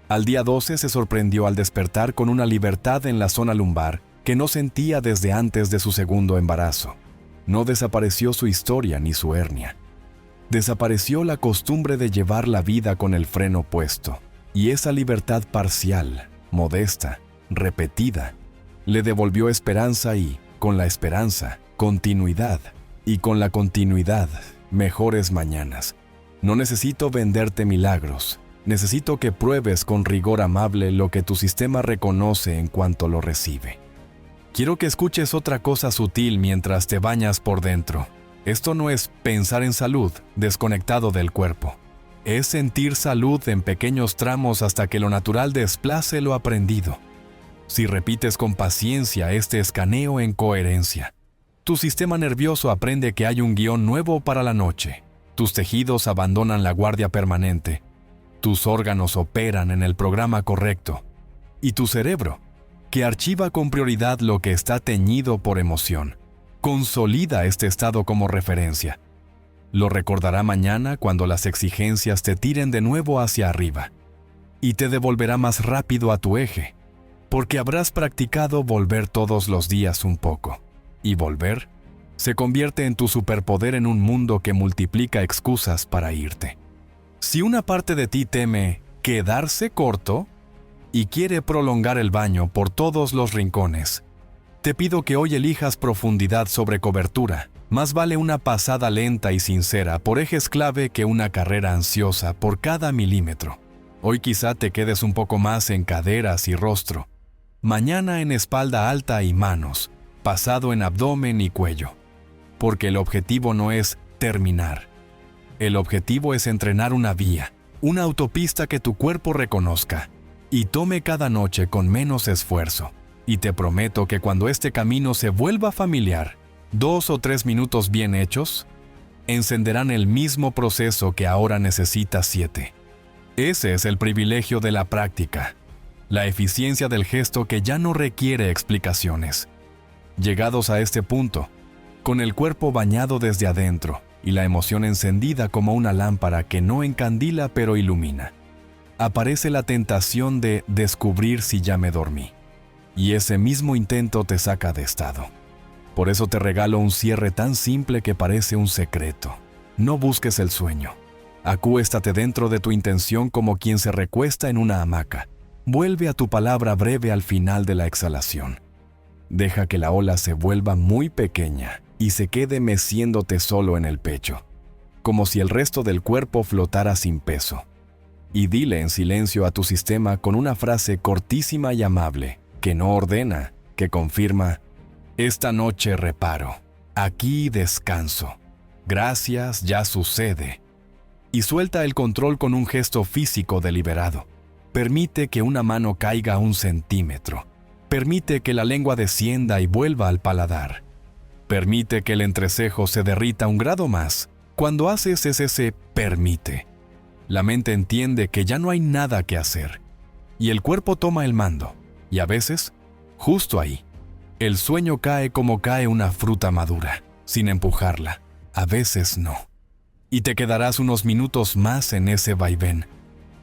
Al día 12 se sorprendió al despertar con una libertad en la zona lumbar que no sentía desde antes de su segundo embarazo. No desapareció su historia ni su hernia. Desapareció la costumbre de llevar la vida con el freno puesto, y esa libertad parcial, modesta, repetida, le devolvió esperanza y, con la esperanza, continuidad, y con la continuidad, mejores mañanas. No necesito venderte milagros, necesito que pruebes con rigor amable lo que tu sistema reconoce en cuanto lo recibe. Quiero que escuches otra cosa sutil mientras te bañas por dentro. Esto no es pensar en salud desconectado del cuerpo. Es sentir salud en pequeños tramos hasta que lo natural desplace lo aprendido. Si repites con paciencia este escaneo en coherencia, tu sistema nervioso aprende que hay un guión nuevo para la noche. Tus tejidos abandonan la guardia permanente. Tus órganos operan en el programa correcto. Y tu cerebro, que archiva con prioridad lo que está teñido por emoción, consolida este estado como referencia. Lo recordará mañana cuando las exigencias te tiren de nuevo hacia arriba. Y te devolverá más rápido a tu eje, porque habrás practicado volver todos los días un poco. Y volver se convierte en tu superpoder en un mundo que multiplica excusas para irte. Si una parte de ti teme quedarse corto y quiere prolongar el baño por todos los rincones, te pido que hoy elijas profundidad sobre cobertura. Más vale una pasada lenta y sincera por ejes clave que una carrera ansiosa por cada milímetro. Hoy quizá te quedes un poco más en caderas y rostro, mañana en espalda alta y manos, pasado en abdomen y cuello. Porque el objetivo no es terminar. El objetivo es entrenar una vía, una autopista que tu cuerpo reconozca y tome cada noche con menos esfuerzo. Y te prometo que cuando este camino se vuelva familiar, 2 o 3 minutos bien hechos encenderán el mismo proceso que ahora necesita 7. Ese es el privilegio de la práctica, la eficiencia del gesto que ya no requiere explicaciones. Llegados a este punto, con el cuerpo bañado desde adentro y la emoción encendida como una lámpara que no encandila pero ilumina, aparece la tentación de descubrir si ya me dormí. Y ese mismo intento te saca de estado. Por eso te regalo un cierre tan simple que parece un secreto. No busques el sueño. Acuéstate dentro de tu intención como quien se recuesta en una hamaca. Vuelve a tu palabra breve al final de la exhalación. Deja que la ola se vuelva muy pequeña y se quede meciéndote solo en el pecho, como si el resto del cuerpo flotara sin peso. Y dile en silencio a tu sistema con una frase cortísima y amable, que no ordena, que confirma: esta noche reparo, aquí descanso, gracias, ya sucede. Y suelta el control con un gesto físico deliberado. Permite que una mano caiga 1 centímetro. Permite que la lengua descienda y vuelva al paladar. Permite que el entrecejo se derrita 1 grado más. Cuando haces ese permite, la mente entiende que ya no hay nada que hacer. Y el cuerpo toma el mando. Y a veces, justo ahí, el sueño cae como cae una fruta madura, sin empujarla. A veces no. Y te quedarás unos minutos más en ese vaivén.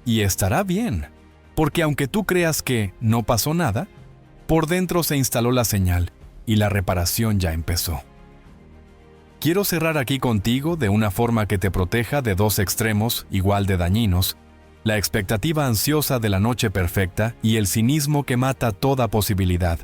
Y estará bien, porque aunque tú creas que no pasó nada, Por dentro se instaló la señal y la reparación ya empezó. Quiero cerrar aquí contigo de una forma que te proteja de dos extremos igual de dañinos, la expectativa ansiosa de la noche perfecta y el cinismo que mata toda posibilidad.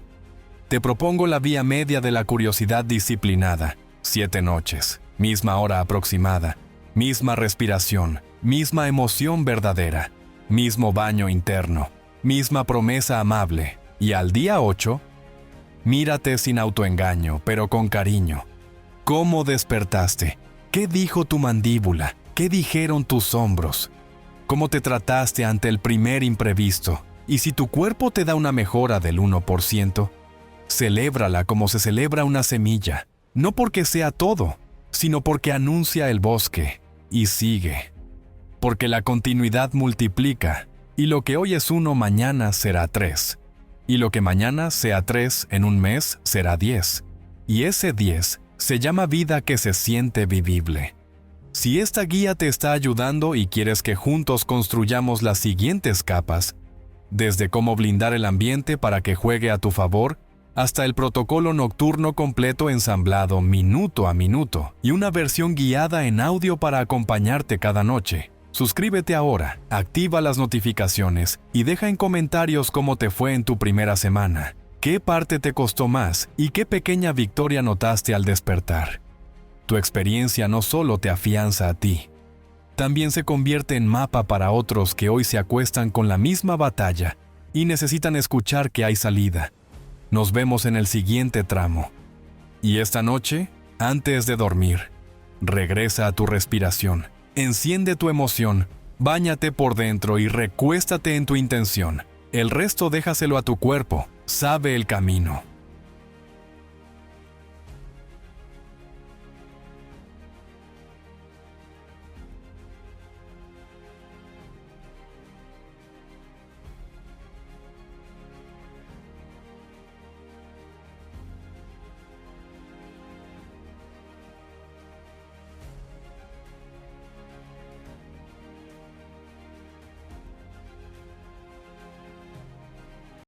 Te propongo la vía media de la curiosidad disciplinada, 7 noches, misma hora aproximada, misma respiración, misma emoción verdadera, mismo baño interno, misma promesa amable, y al día 8, mírate sin autoengaño, pero con cariño. ¿Cómo despertaste? ¿Qué dijo tu mandíbula? ¿Qué dijeron tus hombros? ¿Cómo te trataste ante el primer imprevisto? Y si tu cuerpo te da una mejora del 1%, celébrala como se celebra una semilla, no porque sea todo, sino porque anuncia el bosque y sigue. Porque la continuidad multiplica, y lo que hoy es 1 mañana será 3, y lo que mañana sea 3 en un mes será 10, y ese 10 se llama vida que se siente vivible. Si esta guía te está ayudando y quieres que juntos construyamos las siguientes capas, desde cómo blindar el ambiente para que juegue a tu favor, hasta el protocolo nocturno completo ensamblado minuto a minuto y una versión guiada en audio para acompañarte cada noche. Suscríbete ahora, activa las notificaciones y deja en comentarios cómo te fue en tu primera semana. ¿Qué parte te costó más y qué pequeña victoria notaste al despertar? Tu experiencia no solo te afianza a ti, también se convierte en mapa para otros que hoy se acuestan con la misma batalla y necesitan escuchar que hay salida. Nos vemos en el siguiente tramo. Y esta noche, antes de dormir, regresa a tu respiración, enciende tu emoción, báñate por dentro y recuéstate en tu intención. El resto déjaselo a tu cuerpo, sabe el camino.